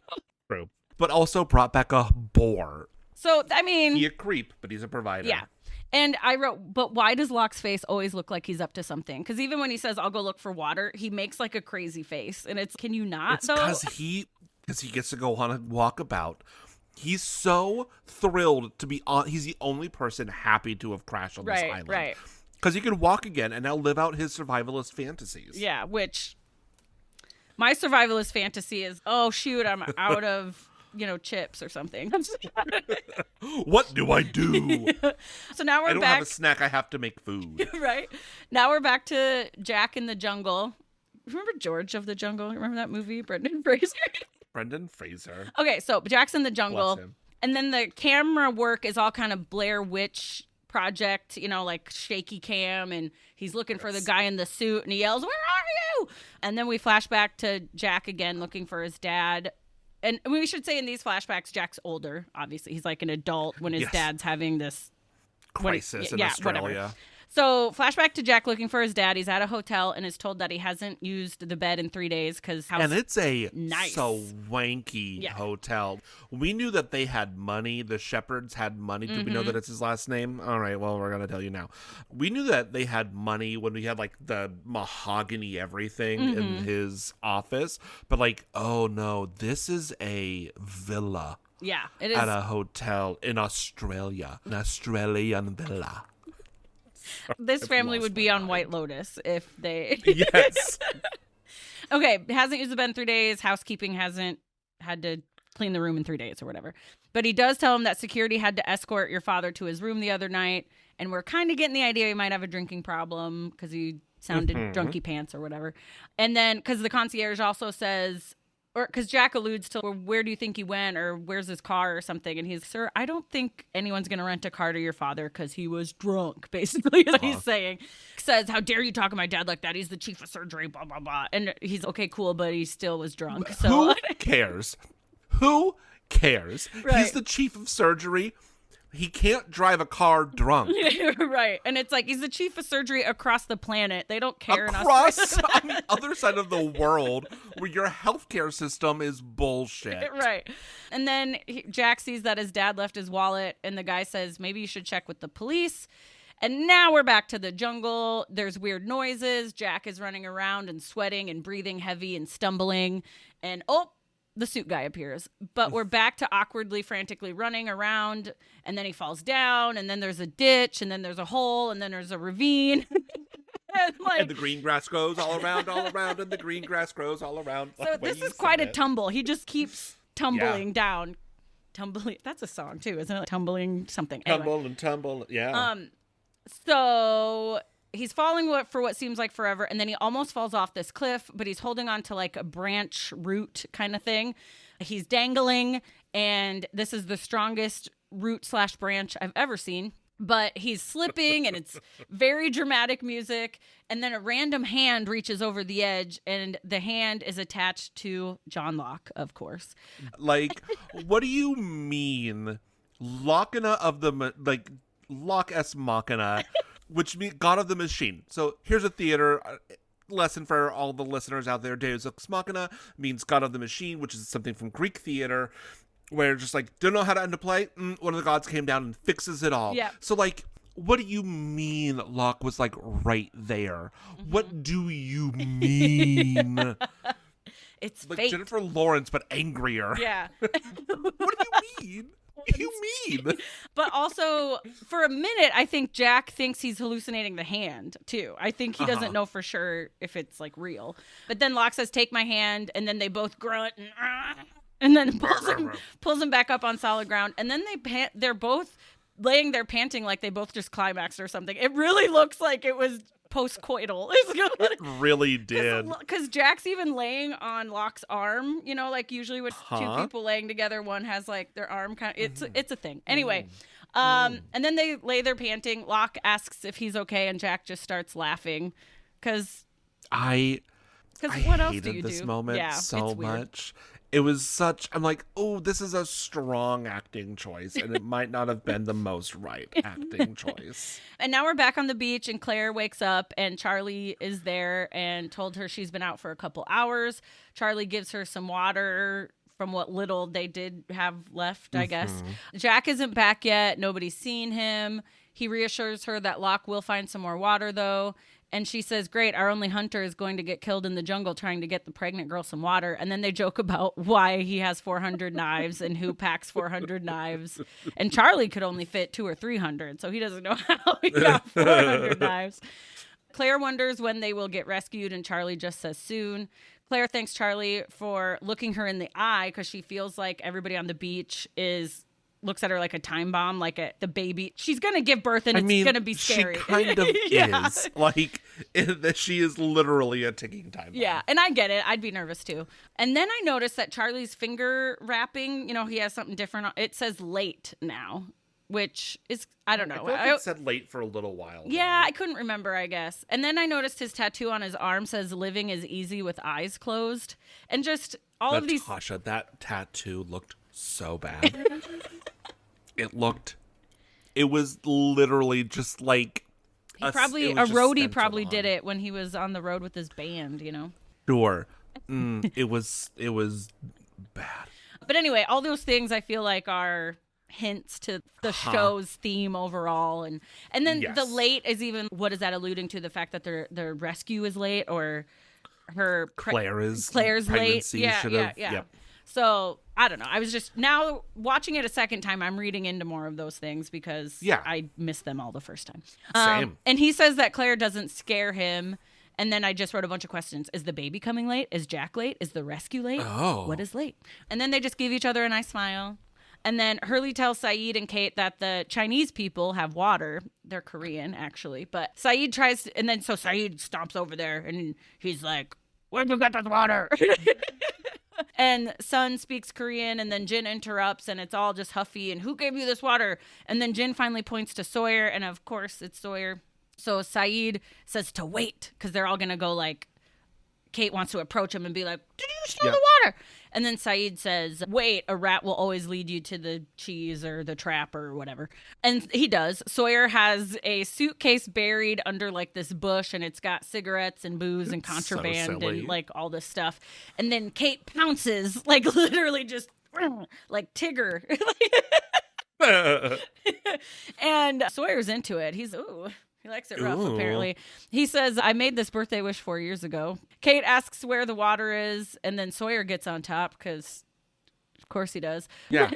True. But also brought back a boar. So, I mean. He's a creep, but he's a provider. Yeah. And I wrote, but why does Locke's face always look like he's up to something? Because even when he says, I'll go look for water, he makes like a crazy face. And it's, can you not? It's because he gets to go on a walkabout. He's so thrilled to be on. He's the only person happy to have crashed on this island. Right. Because he can walk again and now live out his survivalist fantasies. Yeah, which my survivalist fantasy is, oh, shoot, I'm out of... chips or something. What do I do? So now we're back. I don't have a snack. I have to make food. Right. Now we're back to Jack in the jungle. Remember George of the Jungle? Remember that movie? Brendan Fraser. Okay, so Jack's in the jungle. And then the camera work is all kind of Blair Witch Project, like shaky cam, and he's looking for the guy in the suit, and he yells, where are you? And then we flash back to Jack again looking for his dad. And we should say in these flashbacks, Jack's older, obviously. He's like an adult when his dad's having this crisis in Australia. Whatever. So flashback to Jack looking for his dad. He's at a hotel and is told that he hasn't used the bed in 3 days because and it's a swanky hotel. We knew that they had money. The Shepherds had money. Do we know that it's his last name? All right, well, we're going to tell you now. We knew that they had money when we had like the mahogany everything in his office. But like, oh no, this is a villa. Yeah, it is. At a hotel in Australia. An Australian villa. This family would be on White Lotus if they... Yes. Okay, hasn't used the bed in 3 days. Housekeeping hasn't had to clean the room in 3 days or whatever. But he does tell him that security had to escort your father to his room the other night. And we're kind of getting the idea he might have a drinking problem because he sounded drunky pants or whatever. And then, because the concierge also says... Or because Jack alludes to, well, where do you think he went, or where's his car or something? And he's, sir, I don't think anyone's going to rent a car to your father because he was drunk, basically, is what he's saying. Says, how dare you talk to my dad like that? He's the chief of surgery, blah, blah, blah. And he's, okay, cool, but he still was drunk. So who cares? Who cares? Right. He's the chief of surgery. He can't drive a car drunk. Right. And it's like, he's the chief of surgery across the planet. They don't care across on the other side of the world where your healthcare system is bullshit. Right. And then Jack sees that his dad left his wallet, and the guy says, maybe you should check with the police. And now we're back to the jungle. There's weird noises. Jack is running around and sweating and breathing heavy and stumbling. And the suit guy appears, but we're back to awkwardly, frantically running around, and then he falls down, and then there's a ditch, and then there's a hole, and then there's a ravine. like, and the green grass grows all around, and the green grass grows all around. So this is quite a tumble. He just keeps tumbling down. Tumbling. That's a song too, isn't it? Tumbling something. Tumble and tumble. Yeah. So he's falling for what seems like forever, and then he almost falls off this cliff, but he's holding on to like a branch root kind of thing. He's dangling, and this is the strongest root/branch I've ever seen. But he's slipping, and it's very dramatic music. And then a random hand reaches over the edge, and the hand is attached to John Locke, of course. Like, what do you mean? Lochina of the, like, Locke es Machina, which means God of the Machine. So here's a theater lesson for all the listeners out there. Deus ex Machina means God of the Machine, which is something from Greek theater, where just like, don't know how to end a play? One of the gods came down and fixes it all. Yeah. So like, what do you mean Locke was like right there? Mm-hmm. What do you mean? It's like fate. Jennifer Lawrence, but angrier. Yeah. What do you mean? What do you mean? But also, for a minute, I think Jack thinks he's hallucinating the hand, too. I think he doesn't know for sure if it's, like, real. But then Locke says, take my hand, and then they both grunt, and then pulls him back up on solid ground. And then they're both laying there panting like they both just climaxed or something. It really looks like it was post-coital. It really did. Because Jack's even laying on Locke's arm, you know, like usually with two people laying together, one has like their arm kind of, it's a thing. Anyway, and then they lay there panting. Locke asks if he's okay, and Jack just starts laughing because what else do you do? This moment so much. It was such, I'm like, oh, this is a strong acting choice, and it might not have been the most right acting choice. And now we're back on the beach, and Claire wakes up, and Charlie is there and told her she's been out for a couple hours. Charlie gives her some water from what little they did have left, I guess. Jack isn't back yet. Nobody's seen him. He reassures her that Locke will find some more water, though. And she says, great, our only hunter is going to get killed in the jungle trying to get the pregnant girl some water. And then they joke about why he has 400 knives and who packs 400 knives. And Charlie could only fit 200 or 300, so he doesn't know how he got 400 knives. Claire wonders when they will get rescued, and Charlie just says soon. Claire thanks Charlie for looking her in the eye because she feels like everybody on the beach looks at her like a time bomb, like the baby. She's going to give birth and it's going to be scary. She kind of is. Like, she is literally a ticking time bomb. Yeah, and I get it. I'd be nervous too. And then I noticed that Charlie's finger wrapping, you know, he has something different. It says late now, which is, I don't know. It said late for a little while. Yeah, I couldn't remember, I guess. And then I noticed his tattoo on his arm says living is easy with eyes closed. And just all of these. Natasha, that tattoo looked so bad. It was literally just like a roadie probably did it when he was on the road with his band, you know. Sure. It was bad. But anyway, all those things I feel like are hints to the show's theme overall, and then the late is even, what is that alluding to? The fact that their rescue is late, or her Claire's late. Yeah. Yep. So I don't know. I was just now watching it a second time. I'm reading into more of those things because I missed them all the first time. Same. And he says that Claire doesn't scare him. And then I just wrote a bunch of questions. Is the baby coming late? Is Jack late? Is the rescue late? Oh. What is late? And then they just give each other a nice smile. And then Hurley tells Saeed and Kate that the Chinese people have water. They're Korean, actually. But Saeed tries, and then so Saeed stomps over there, and he's like, where'd you get this water? And Sun speaks Korean, and then Jin interrupts, and it's all just huffy, and who gave you this water? And then Jin finally points to Sawyer, and of course it's Sawyer. So Saeed says to wait, because they're all going to go like, Kate wants to approach him and be like, did you steal the water? And then Saeed says, wait, a rat will always lead you to the cheese or the trap or whatever. And he does. Sawyer has a suitcase buried under like this bush, and it's got cigarettes and booze and contraband and like all this stuff. And then Kate pounces, like literally just like Tigger. And Sawyer's into it. He's, ooh. He likes it rough, apparently. He says, I made this birthday wish 4 years ago. Kate asks where the water is, and then Sawyer gets on top, because of course he does. Yeah.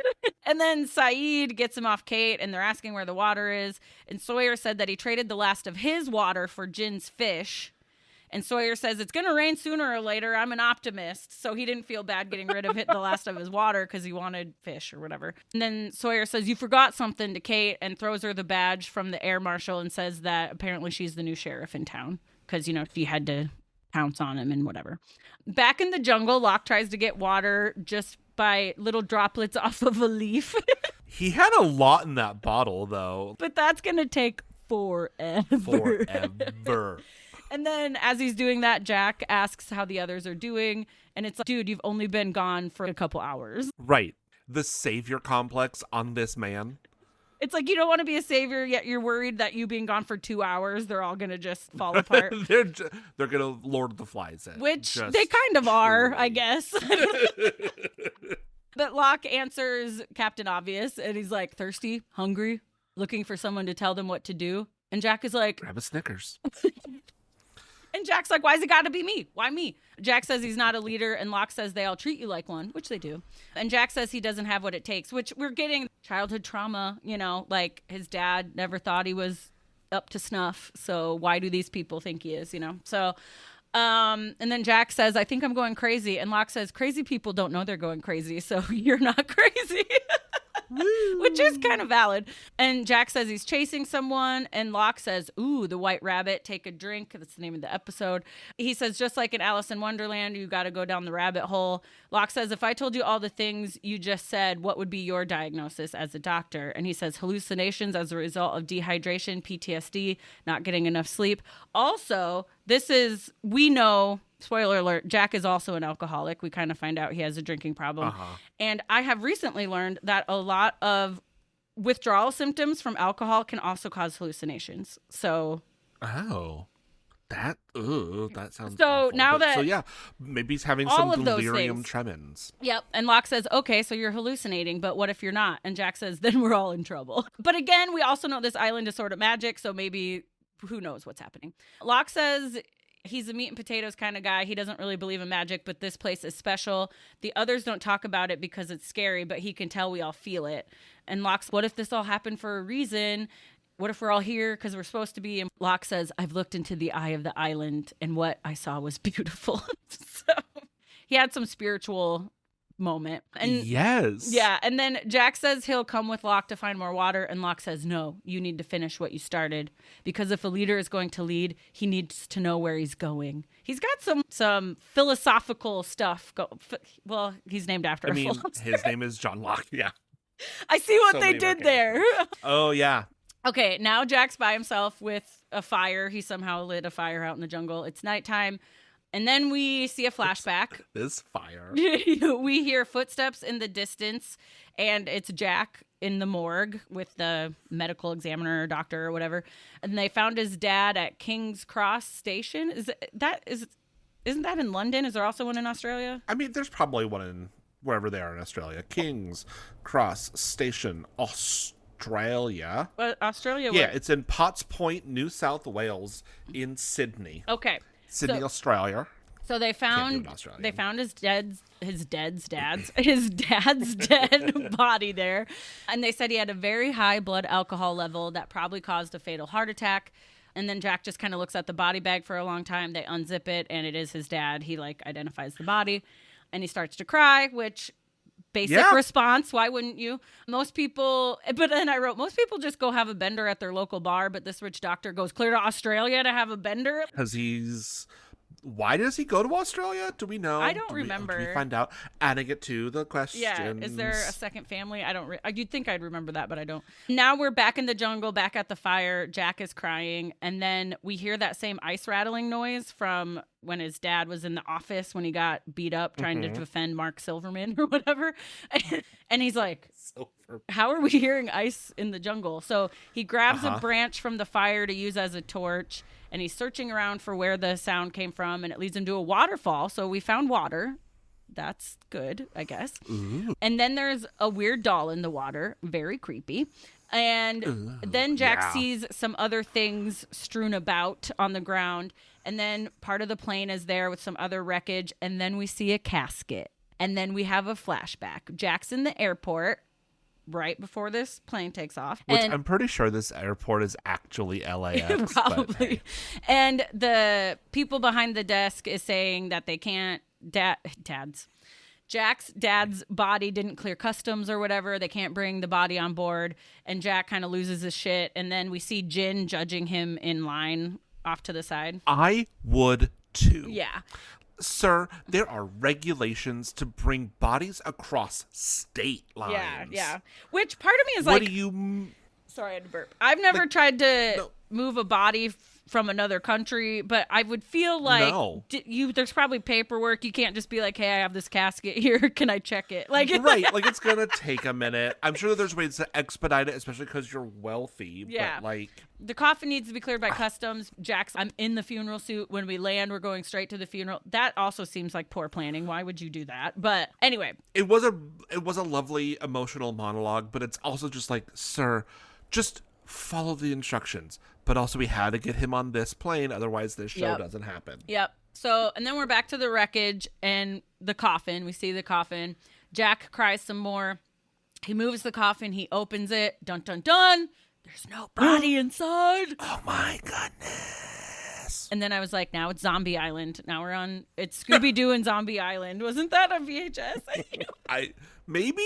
And then Saeed gets him off Kate, and they're asking where the water is. And Sawyer said that he traded the last of his water for Jin's fish. And Sawyer says, it's going to rain sooner or later. I'm an optimist. So he didn't feel bad getting rid of the last of his water because he wanted fish or whatever. And then Sawyer says, you forgot something to Kate, and throws her the badge from the air marshal and says that apparently she's the new sheriff in town because, she had to pounce on him and whatever. Back in the jungle, Locke tries to get water just by little droplets off of a leaf. He had a lot in that bottle, though. But that's going to take forever. Forever. And then as he's doing that, Jack asks how the others are doing. And it's like, dude, you've only been gone for a couple hours. Right. The savior complex on this man. It's like you don't want to be a savior, yet you're worried that you being gone for 2 hours, they're all going to just fall apart. They're going to Lord the Flies in. Which just they kind of are, truly. I guess. But Locke answers Captain Obvious, and he's like, thirsty, hungry, looking for someone to tell them what to do. And Jack is like, Grab a Snickers. And Jack's like, why's it got to be me? Why me? Jack says he's not a leader, and Locke says they all treat you like one, which they do. And Jack says he doesn't have what it takes, which we're getting childhood trauma, like his dad never thought he was up to snuff. So why do these people think he is, So, and then Jack says, I think I'm going crazy. And Locke says, crazy people don't know they're going crazy, so you're not crazy. Which is kind of valid. And Jack says he's chasing someone, and Locke says, ooh, the white rabbit, take a drink. That's the name of the episode. He says, just like in Alice in Wonderland, you got to go down the rabbit hole. Locke says, if I told you all the things you just said, what would be your diagnosis as a doctor? And he says, hallucinations as a result of dehydration, PTSD, not getting enough sleep. Also, we know, spoiler alert, Jack is also an alcoholic. We kind of find out he has a drinking problem. Uh-huh. And I have recently learned that a lot of withdrawal symptoms from alcohol can also cause hallucinations. So. Oh. That sounds so awful. now that so yeah, maybe he's having all some of those delirium things. tremens. Yep. And Locke says, okay, so you're hallucinating, but what if you're not? And Jack says, then we're all in trouble. But again, we also know this island is sort of magic, so maybe who knows what's happening. Locke says he's a meat and potatoes kind of guy. He doesn't really believe in magic, but this place is special. The others don't talk about it because it's scary, but he can tell we all feel it. And Locke's, what if this all happened for a reason? What if we're all here because we're supposed to be? And Locke says, I've looked into the eye of the island, and what I saw was beautiful. So he had some spiritual moment. And yes. Yeah. And then Jack says he'll come with Locke to find more water. And Locke says, no, you need to finish what you started. Because if a leader is going to lead, he needs to know where he's going. He's got some philosophical stuff. Well, he's named after a philosopher. His name is John Locke. Yeah. I see what So they many did more there. Oh, yeah. Okay, now Jack's by himself with a fire. He somehow lit a fire out in the jungle. It's nighttime. And then we see a flashback. This fire. We hear footsteps in the distance, and it's Jack in the morgue with the medical examiner or doctor or whatever. And they found his dad at King's Cross Station. Isn't that in London? Is there also one in Australia? I mean, there's probably one in wherever they are in Australia. King's Cross Station, Australia. Australia? Yeah, it's in Potts Point, New South Wales, in Sydney. Okay. Sydney, Australia. So they found his dad's dead body there. And they said he had a very high blood alcohol level that probably caused a fatal heart attack. And then Jack just kind of looks at the body bag for a long time. They unzip it, and it is his dad. He identifies the body, and he starts to cry, which basic response. Why wouldn't you? Most people, but then I wrote, most people just go have a bender at their local bar, but this rich doctor goes clear to Australia to have a bender. Why does he go to Australia? Do we know? I don't remember. Can we find out? Adding it to the questions. Yeah. Is there a second family? You'd think I'd remember that, but I don't. Now we're back in the jungle, back at the fire. Jack is crying. And then we hear that same ice rattling noise from when his dad was in the office when he got beat up trying to defend Mark Silverman or whatever. And he's like, how are we hearing ice in the jungle? So he grabs a branch from the fire to use as a torch, and he's searching around for where the sound came from, and it leads him to a waterfall. So we found water. That's good, I guess. Ooh. And then there's a weird doll in the water. Very creepy. And then Jack sees some other things strewn about on the ground. And then part of the plane is there with some other wreckage. And then we see a casket. And then we have a flashback. Jack's in the airport. right before this plane takes off. Which and I'm pretty sure this airport is actually LAX. probably. But, hey. And the people behind the desk is saying that they can't, Jack's dad's body didn't clear customs or whatever. They can't bring the body on board. And Jack kind of loses his shit. And then we see Jin judging him in line off to the side. I would too. Yeah. Sir, there are regulations to bring bodies across state lines. Yeah. Which part of me is what like... do you... Sorry, I had to burp. I've never tried to move a body from another country, but I would feel like there's probably paperwork. You can't just be like, hey, I have this casket here. Can I check it? Like, right. Like, it's going to take a minute. I'm sure that there's ways to expedite it, especially because you're wealthy. Yeah. But, like... The coffin needs to be cleared by customs. Jack's, I'm in the funeral suit. When we land, we're going straight to the funeral. That also seems like poor planning. Why would you do that? But anyway. It was a lovely emotional monologue, but it's also just like, sir, just follow the instructions. But also we had to get him on this plane, otherwise this show doesn't happen. Yep. So, and then we're back to the wreckage and the coffin. We see the coffin. Jack cries some more. He moves the coffin. He opens it. Dun, dun, dun. There's no body inside. Oh my goodness. And then I was like, now it's Zombie Island. Now it's Scooby-Doo and Zombie Island. Wasn't that on VHS? Maybe.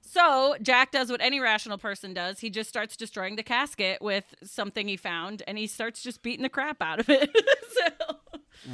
So Jack does what any rational person does. He just starts destroying the casket with something he found, and he starts just beating the crap out of it.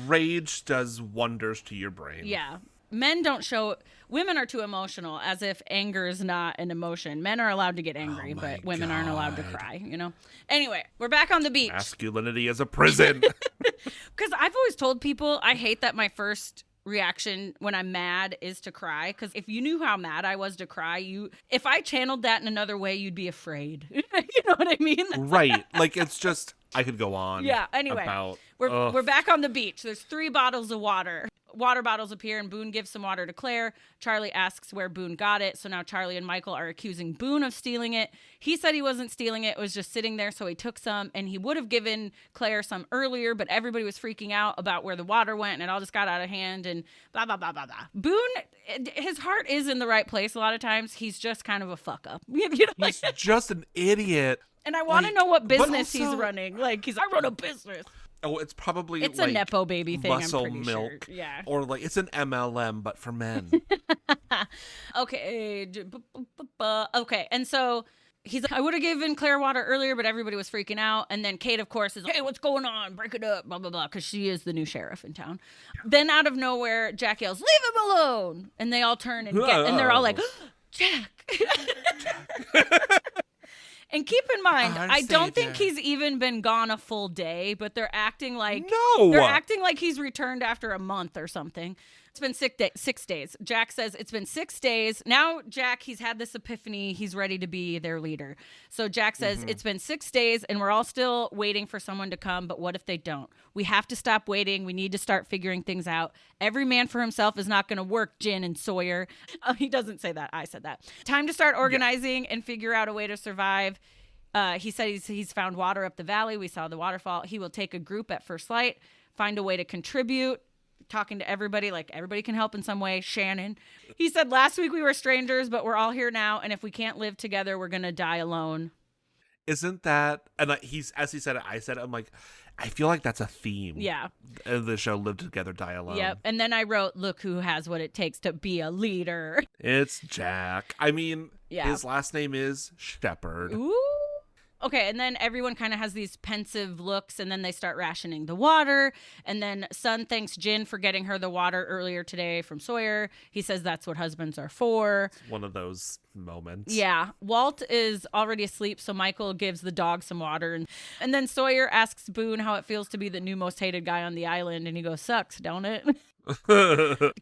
Rage does wonders to your brain. Yeah. Men don't show... Women are too emotional, as if anger is not an emotion. Men are allowed to get angry, but women aren't allowed to cry, you know? Anyway, we're back on the beach. Masculinity is a prison. Because I've always told people I hate that my first reaction when I'm mad is to cry. Because if you knew how mad I was to cry, if I channeled that in another way, you'd be afraid. You know what I mean? Right. Like, it's just... I could go on. Yeah, anyway. We're back on the beach. There's 3 bottles of water. Water bottles appear, and Boone gives some water to Claire. Charlie asks where Boone got it, so now Charlie and Michael are accusing Boone of stealing it. He said he wasn't stealing it. It was just sitting there, so he took some, and he would have given Claire some earlier, but everybody was freaking out about where the water went, and it all just got out of hand, and blah, blah, blah, blah, blah. Boone, his heart is in the right place a lot of times. He's just kind of a fuck-up. You know, he's just an idiot. And I want to know what business he's running. Like, I run a business. Oh, it's probably a Nepo baby thing, muscle I'm pretty milk. Sure. Yeah. Or like it's an MLM, but for men. Okay. Okay. And so he's like, I would have given Claire water earlier, but everybody was freaking out. And then Kate, of course, is like, hey, what's going on? Break it up, blah, blah, blah, because she is the new sheriff in town. Then out of nowhere, Jack yells, leave him alone. And they all turn and and they're all like, Jack. And keep in mind, I don't think he's even been gone a full day, but they're acting like he's returned after a month or something. It's been 6 days. Jack says it's been 6 days. Now, Jack, he's had this epiphany. He's ready to be their leader. So Jack says it's been 6 days and we're all still waiting for someone to come. But what if they don't? We have to stop waiting. We need to start figuring things out. Every man for himself is not going to work, Jin and Sawyer. He doesn't say that. I said that. Time to start organizing and figure out a way to survive. He said he's found water up the valley. We saw the waterfall. He will take a group at first light, find a way to contribute, talking to everybody, like everybody can help in some way. Shannon. He said last week we were strangers, but we're all here now. And if we can't live together, we're going to die alone. Isn't that, and as he said it, I said it, I'm like, I feel like that's a theme. Yeah. Of the show Live Together, Die Alone. Yep. And then I wrote, look who has what it takes to be a leader. It's Jack. I mean, his last name is Shepherd. Ooh. Okay, and then everyone kind of has these pensive looks, and then they start rationing the water. And then Sun thanks Jin for getting her the water earlier today from Sawyer. He says that's what husbands are for. It's one of those moments. Yeah. Walt is already asleep, so Michael gives the dog some water. And then Sawyer asks Boone how it feels to be the new most hated guy on the island, and he goes, sucks, don't it?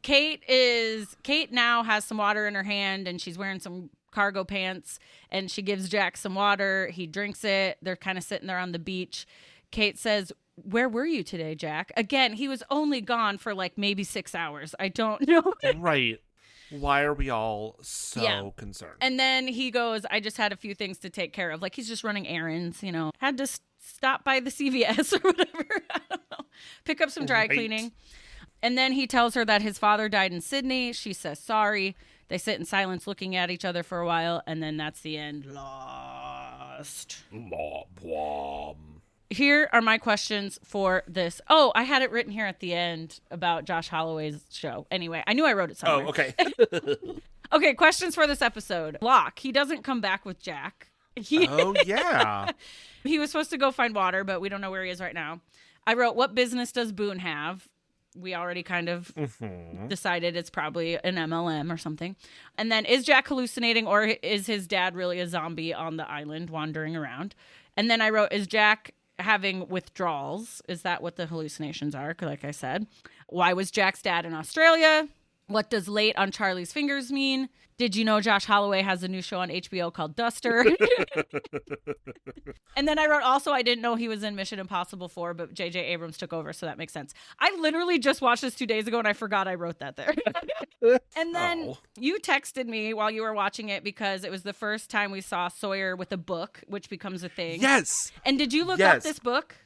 Kate now has some water in her hand, and she's wearing some cargo pants, and she gives Jack some water. He drinks it. They're kind of sitting there on the beach. Kate says, where were you today, Jack? Again, he was only gone for like maybe 6 hours. I don't know. Right. Why are we all so concerned? And then he goes, I just had a few things to take care of. Like he's just running errands, you know. Had to stop by the CVS or whatever. I don't know. Pick up some dry cleaning. And then he tells her that his father died in Sydney. She says sorry. They sit in silence looking at each other for a while, and then that's the end. Lost. Here are my questions for this. Oh, I had it written here at the end about Josh Holloway's show. Anyway, I knew I wrote it somewhere. Oh, okay. Okay, questions for this episode. Locke, he doesn't come back with Jack. Oh, yeah. He was supposed to go find water, but we don't know where he is right now. I wrote, what business does Boone have? We already kind of decided it's probably an MLM or something. And then, is Jack hallucinating, or is his dad really a zombie on the island wandering around? And then I wrote, is Jack having withdrawals? Is that what the hallucinations are? Like I said. Why was Jack's dad in Australia? What does late on Charlie's fingers mean? Did you know Josh Holloway has a new show on HBO called Duster? And then I wrote, also, I didn't know he was in Mission Impossible 4, but J.J. Abrams took over, so that makes sense. I literally just watched this 2 days ago, and I forgot I wrote that there. And then you texted me while you were watching it because it was the first time we saw Sawyer with a book, which becomes a thing. Yes. And did you look up this book?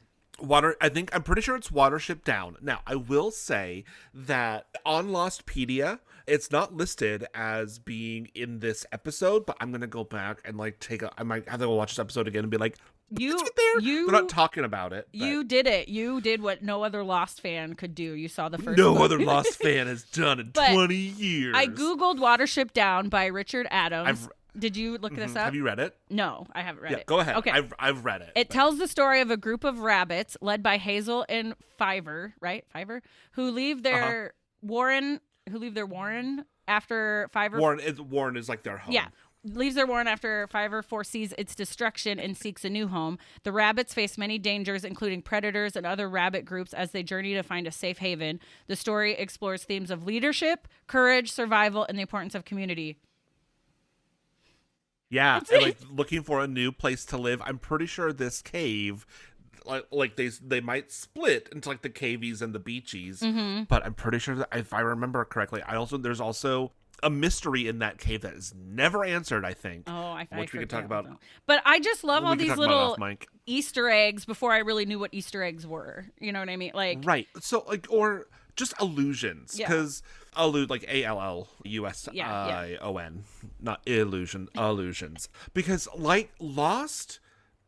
I'm pretty sure it's Watership Down. Now, I will say that on Lostpedia, it's not listed as being in this episode, but I'm going to go back and I might have to go watch this episode again and be like, it's right there. They're not talking about it. But you did it. You did what no other Lost fan could do. You saw the first No book. other Lost fan has done in 20 years. I Googled Watership Down by Richard Adams. Did you look this up? Have you read it? No, I haven't read it. Go ahead. Okay. I've read it. It tells the story of a group of rabbits led by Hazel and Fiver, right? Fiver, who leave their warren after Fiver. Warren is like their home. Yeah. Leaves their warren after Fiver foresees its destruction and seeks a new home. The rabbits face many dangers, including predators and other rabbit groups, as they journey to find a safe haven. The story explores themes of leadership, courage, survival, and the importance of community. Yeah, and looking for a new place to live. I'm pretty sure this cave, they might split into the cavies and the beachies, but I'm pretty sure that if I remember correctly, there's also a mystery in that cave that is never answered, I think. Oh, which we could talk about. But I just love all these little off, Easter eggs before I really knew what Easter eggs were. You know what I mean? Right. So or just allusions, because ALLUSION, not illusion, allusions. Because Lost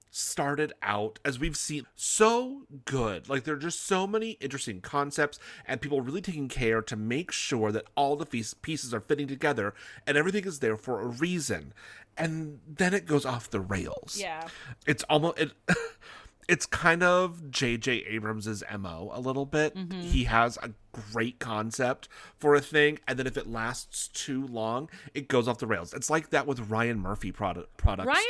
started out, as we've seen, so good. There are just so many interesting concepts and people really taking care to make sure that all the pieces are fitting together and everything is there for a reason. And then it goes off the rails. Yeah. It's almost... It's kind of J.J. Abrams' MO a little bit. He has a great concept for a thing, and then if it lasts too long, it goes off the rails. It's like that with Ryan Murphy products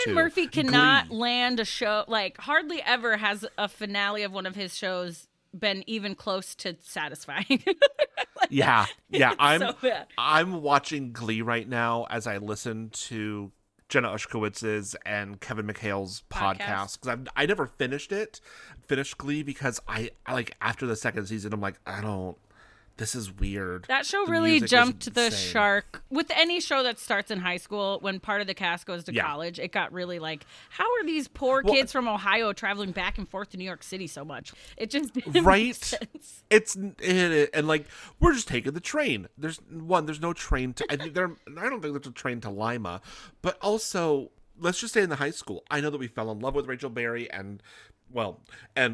too. Murphy cannot land a show. Hardly ever has a finale of one of his shows been even close to satisfying. Yeah. I'm I'm watching Glee right now as I listen to Jenna Ushkowitz's and Kevin McHale's podcast, because I never finished Glee, because I after the second season, I'm like, this is weird. That show really jumped the shark. With any show that starts in high school, when part of the cast goes to college, it got really how are these poor kids from Ohio traveling back and forth to New York City so much? It just didn't make sense. And we're just taking the train. There's no train to. I don't think there's a train to Lima, but also let's just stay in the high school. I know that we fell in love with Rachel Berry and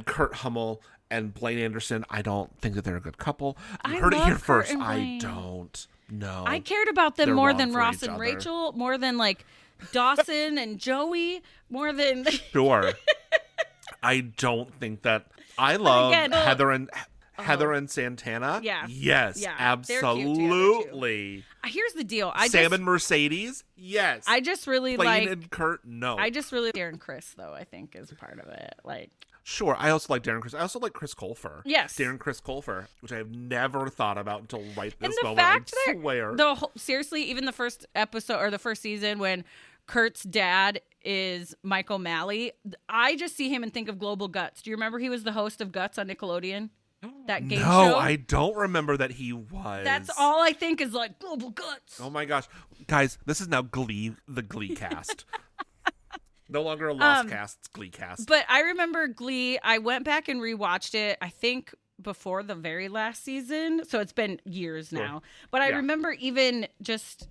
Kurt Hummel and Blaine Anderson. I don't think that they're a good couple. You heard it here first. I don't know. I cared about them more than Ross and Rachel, more than Dawson and Joey, more than Sure. I don't think that. I love Heather and Santana. Yeah. Yes. Yeah. Absolutely. Here's the deal. Sam and Mercedes. Yes. I just really Blaine and Kurt. No. I just really Darren Chris though. I think is part of it. Sure. I also like Darren Chris. I also like Chris Colfer. Yes. Darren Chris Colfer, which I have never thought about until right this moment. Fact I swear. Seriously, even the first episode or the first season when Kurt's dad is Mike O'Malley, I just see him and think of Global Guts. Do you remember he was the host of Guts on Nickelodeon? That game show? No, I don't remember that he was. That's all I think is Global Guts. Oh my gosh. Guys, this is now Glee, the Glee cast. No longer a Lost cast, it's Glee cast. But I remember Glee. I went back and rewatched it, I think, before the very last season. So it's been years now. But I remember even just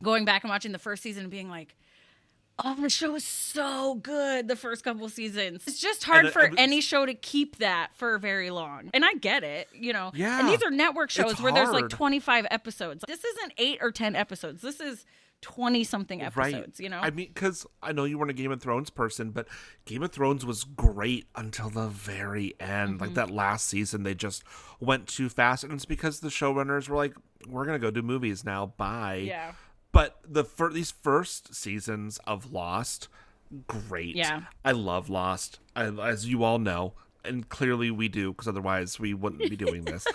going back and watching the first season and being like, oh, the show is so good the first couple seasons. It's just hard for any show to keep that for very long. And I get it, you know. Yeah. And these are network shows It's where there's like hard. 25 episodes. This isn't 8 or 10 episodes. This is 20-something episodes, you know? I mean, because I know you weren't a Game of Thrones person, but Game of Thrones was great until the very end. Like that last season, they just went too fast. And it's because the showrunners were like, we're going to go do movies now. Bye. Yeah. But these first seasons of Lost, great. Yeah. I love Lost, as you all know. And clearly we do, because otherwise we wouldn't be doing this.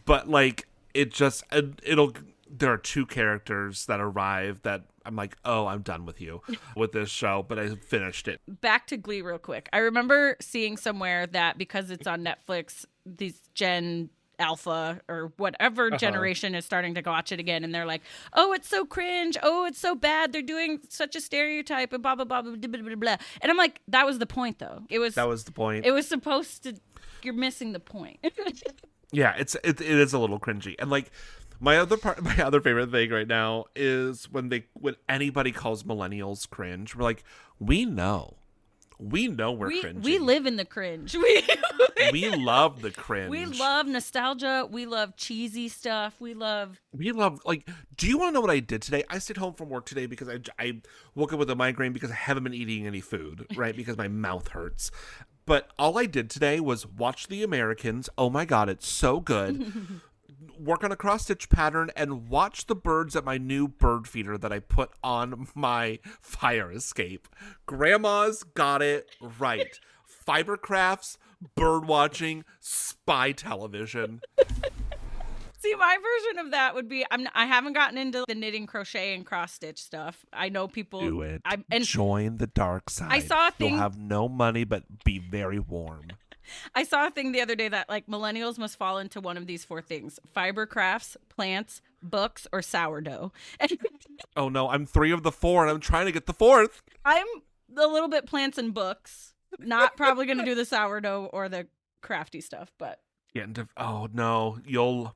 But like, there are two characters that arrive that I'm like, oh, I'm done with you with this show, but I finished it. Back to Glee real quick. I remember seeing somewhere that because it's on Netflix, these Gen Alpha or whatever generation is starting to watch it again, and they're like, oh, it's so cringe. Oh, it's so bad. They're doing such a stereotype and blah, blah, blah, blah, blah, blah, blah. And I'm like, that was the point, though. That was the point. It was supposed to, you're missing the point. Yeah, it is a little cringy. And like, my other favorite thing right now is when anybody calls millennials cringe, we're like, we know we're cringy. We live in the cringe. We love the cringe. We love nostalgia. We love cheesy stuff. We love like, do you want to know what I did today? I stayed home from work today because I woke up with a migraine because I haven't been eating any food, right? Because my mouth hurts. But all I did today was watch The Americans. Oh my God, it's so good. Work on a cross-stitch pattern and watch the birds at my new bird feeder that I put on my fire escape. Grandma's got it right. Fiber crafts, bird watching, spy television. See, my version of that would be I haven't gotten into the knitting, crochet, and cross-stitch stuff. I know people do it. And join the dark side. I saw a thing. You'll have no money, but be very warm. I saw a thing the other day that like millennials must fall into one of these 4 things: fiber crafts, plants, books, or sourdough. Oh no, I'm 3 of the 4 and I'm trying to get the 4th. I'm a little bit plants and books. Not probably going to do the sourdough or the crafty stuff, but oh no,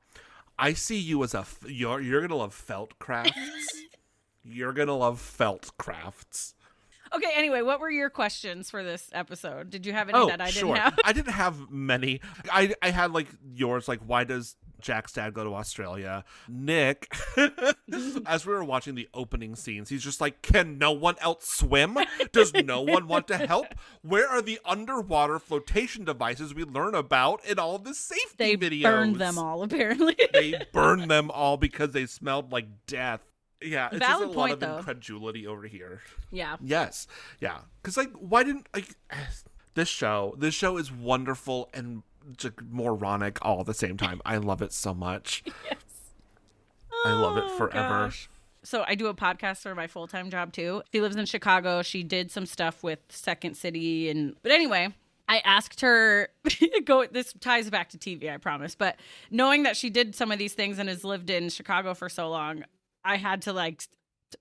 I see you as you're going to love felt crafts. You're going to love felt crafts. Okay, anyway, what were your questions for this episode? Did you have any that I didn't have? I didn't have many. I had like yours, like, why does Jack's dad go to Australia? Nick, as we were watching the opening scenes, he's just like, can no one else swim? Does no one want to help? Where are the underwater flotation devices we learn about in all the safety videos? They burned them all, apparently. They burned them all because they smelled like death. Yeah, it's valid just a point, lot of though. Incredulity over here. Yeah. Yes. Yeah. Because like, why didn't this show is wonderful and just moronic all at the same time. I love it so much. Yes. I love it forever. Gosh. So I do a podcast for my full-time job too. She lives in Chicago. She did some stuff with Second City but anyway, I asked her, this ties back to TV, I promise, but knowing that she did some of these things and has lived in Chicago for so long, I had to like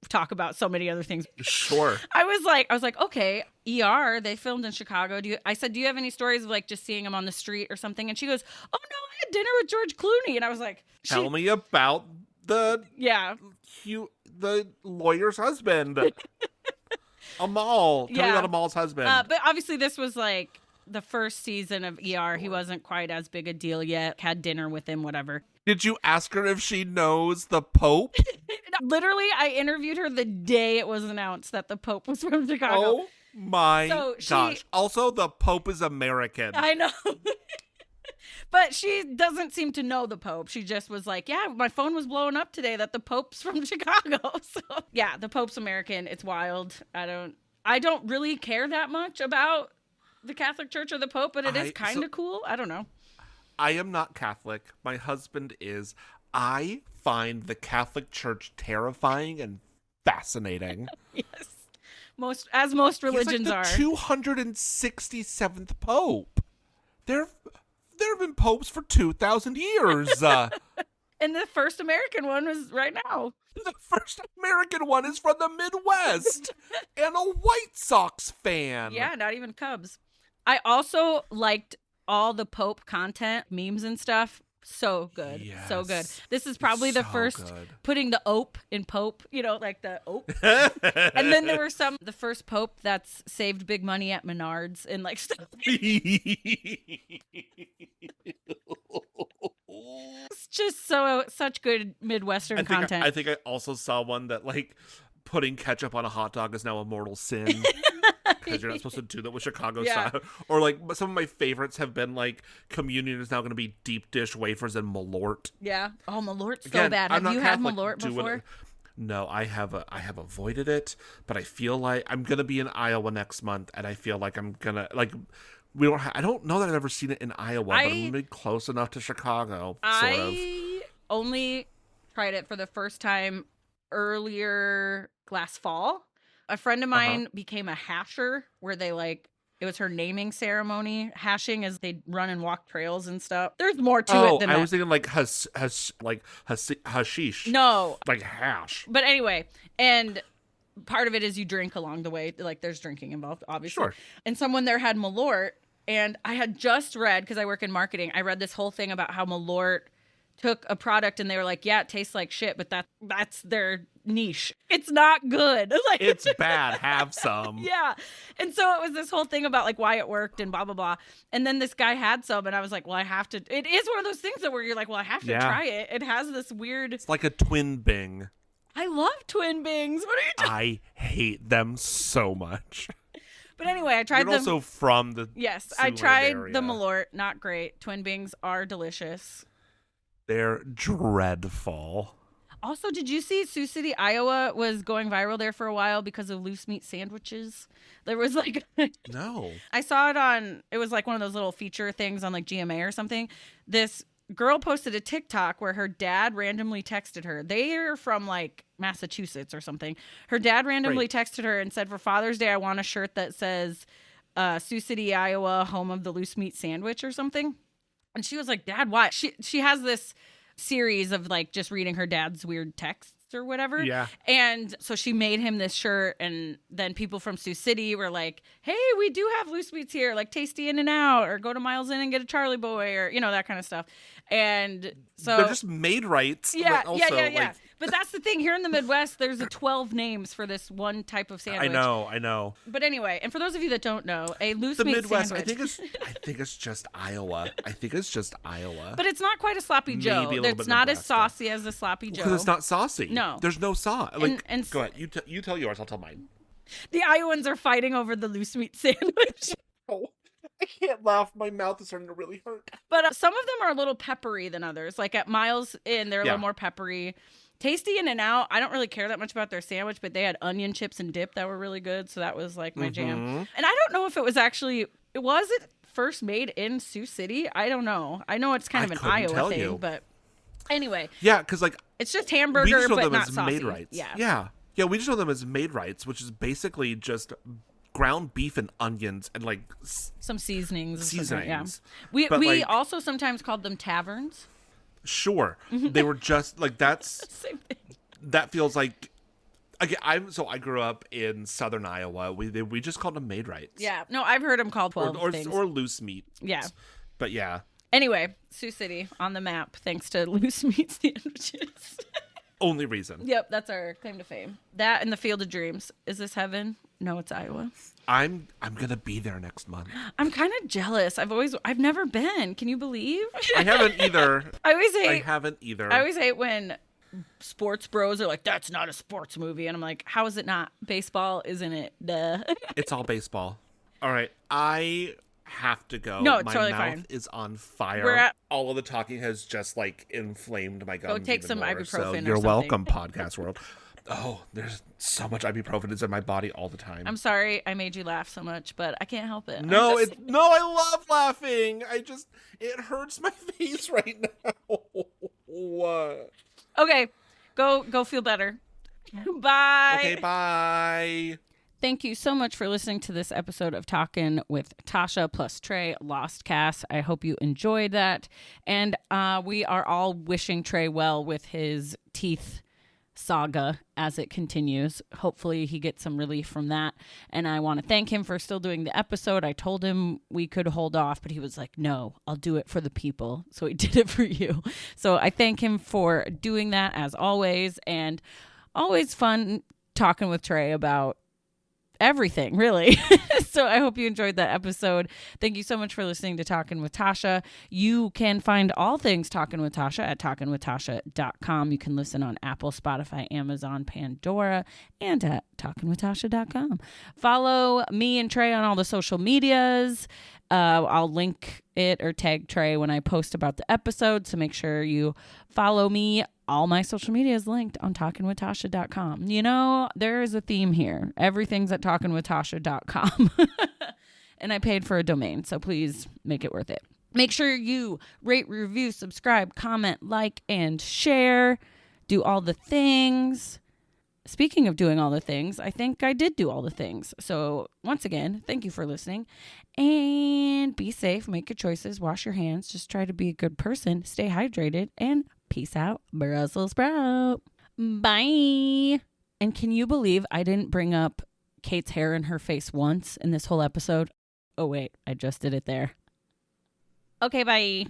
talk about so many other things. Sure. I was like, okay, ER, they filmed in Chicago. I said, do you have any stories of like just seeing him on the street or something? And she goes, oh no, I had dinner with George Clooney. And I was like, tell me about the lawyer's husband. Amal. Tell me about Amal's husband. But obviously this was like the first season of ER. He wasn't quite as big a deal yet. Had dinner with him, whatever. Did you ask her if she knows the Pope? Literally, I interviewed her the day it was announced that the Pope was from Chicago. Oh my gosh. Also, the Pope is American. I know. But she doesn't seem to know the Pope. She just was like, yeah, my phone was blowing up today that the Pope's from Chicago. So yeah, the Pope's American. It's wild. I don't really care that much about the Catholic Church or the Pope, but it is kind of cool. I don't know. I am not Catholic. My husband is. I find the Catholic Church terrifying and fascinating. Yes. Most religions are. He's like the 267th Pope. There have been popes for 2,000 years. And the first American one was right now. The first American one is from the Midwest and a White Sox fan. Yeah, not even Cubs. I also liked all the Pope content, memes and stuff So good. Yes. So good. This is probably the So first good. putting the ope in Pope, like the ope. And then there were the first Pope that's saved big money at Menards and like stuff. It's just such good Midwestern content. I think I also saw one that like putting ketchup on a hot dog is now a mortal sin. Because you're not supposed to do that with Chicago style. Or like some of my favorites have been like communion is now going to be deep dish wafers and Malort. Yeah. Oh, Malort's so Again, bad. I'm Have you not had Catholic, Malort before? No, I have avoided it, but I feel like I'm gonna be in Iowa next month, and I feel like I'm gonna like I don't know that I've ever seen it in Iowa, but I'm gonna be close enough to Chicago. I only tried it for the first time earlier last fall. A friend of mine became a hasher where they it was her naming ceremony. Hashing is they run and walk trails and stuff. There's more to it than that. I was thinking like hashish. No. Like hash. But anyway, and part of it is you drink along the way. Like there's drinking involved, obviously. Sure. And someone there had Malort, and I had just read, because I work in marketing, I read this whole thing about how Malort took a product and they were like, yeah, it tastes like shit, but that's their niche. It's not good. Like, it's bad. Have some. Yeah. And so it was this whole thing about like why it worked and blah, blah, blah. And then this guy had some and I was like, well, I have to. It is one of those things that where you're like, well, I have to try it. It has this weird. It's like a twin Bing. I love twin Bings. What are you talking? I hate them so much. But anyway, I tried them. You're also from the Yes, I tried area. the Malort. Not great. Twin Bings are delicious. They're dreadful. Also, did you see Sioux City, Iowa was going viral there for a while because of loose meat sandwiches? There was like... No. I saw it was like one of those little feature things on like GMA or something. This girl posted a TikTok where her dad randomly texted her. They're from like Massachusetts or something. Her dad randomly texted her and said, for Father's Day, I want a shirt that says Sioux City, Iowa, home of the loose meat sandwich or something. And she was like, Dad, why? She has this series of like just reading her dad's weird texts or whatever. Yeah. And so she made him this shirt, and then people from Sioux City were like, hey, we do have loose meats here, like Tasty In-N-Out, or go to Miles Inn and get a Charlie Boy, or that kind of stuff. And so they're just made rights. Yeah, also, yeah. But that's the thing. Here in the Midwest, there's 12 names for this one type of sandwich. I know. But anyway, and for those of you that don't know, a loose meat Midwest, sandwich. I think it's just Iowa. But it's not quite a sloppy Joe. It's not as saucy as a sloppy Joe. Because it's not saucy. No. There's no sauce. Like, and go ahead. You tell yours. I'll tell mine. The Iowans are fighting over the loose meat sandwich. Oh, I can't laugh. My mouth is starting to really hurt. But some of them are a little peppery than others. Like at Miles Inn, they're a little more peppery. Tasty In-N-Out, I don't really care that much about their sandwich, but they had onion chips and dip that were really good, so that was like my jam. And I don't know if it was actually, was it first made in Sioux City? I don't know. I know it's kind of an Iowa thing, but anyway. Yeah, because like it's just hamburger, but not saucy. Made rights. Yeah. Yeah, we just know them as made rights, which is basically just ground beef and onions and like some seasonings. Yeah. But, we also sometimes called them taverns. Sure. They were just like that's same thing. That feels like I grew up in southern Iowa. We just called them made rights. Yeah. No, I've heard them called 12 things. Or loose meat. Yeah. But yeah. Anyway, Sioux City on the map thanks to loose meat sandwiches. Only reason. Yep, that's our claim to fame. That and the Field of Dreams. Is this heaven? No, it's Iowa. I'm gonna be there next month. I'm kind of jealous. I've never been. Can you believe? I haven't either. I haven't either. I always hate when sports bros are like, that's not a sports movie. And I'm like, how is it not? Baseball, isn't it? Duh. It's all baseball. All right. I have to go. No, it's my totally mouth fine. is on fire. All of the talking has just like inflamed my gums. Go take some more, ibuprofen so or you're something. welcome, podcast world. Oh, there's so much ibuprofen is in my body all the time. I'm sorry I made you laugh so much, but I can't help it. No, I love laughing. It hurts my face right now. What? Okay, go feel better. Bye. Okay, bye. Thank you so much for listening to this episode of Talking with Tasha plus Trey Lostcast. I hope you enjoyed that. And we are all wishing Trey well with his teeth saga as it continues. Hopefully he gets some relief from that. And I want to thank him for still doing the episode. I told him we could hold off, but he was like, no, I'll do it for the people. So he did it for you. So I thank him for doing that as always. And always fun talking with Trey about everything, really. So I hope you enjoyed that episode. Thank you so much for listening to Talking with Tasha. You can find all things Talking with Tasha at talkingwithtasha.com. You can listen on Apple, Spotify, Amazon, Pandora, and at talkingwithtasha.com. Follow me and Trey on all the social medias. I'll link it or tag Trey when I post about the episode, so make sure you follow me. All my social media is linked on talkingwithtasha.com. You know, there is a theme here. Everything's at talkingwithtasha.com. And I paid for a domain, so please make it worth it. Make sure you rate, review, subscribe, comment, like, and share. Do all the things. Speaking of doing all the things, I think I did do all the things. So once again, thank you for listening. And be safe. Make good choices. Wash your hands. Just try to be a good person. Stay hydrated. And peace out, Brussels sprout. Bye. And can you believe I didn't bring up Kate's hair in her face once in this whole episode? Oh, wait. I just did it there. Okay, bye.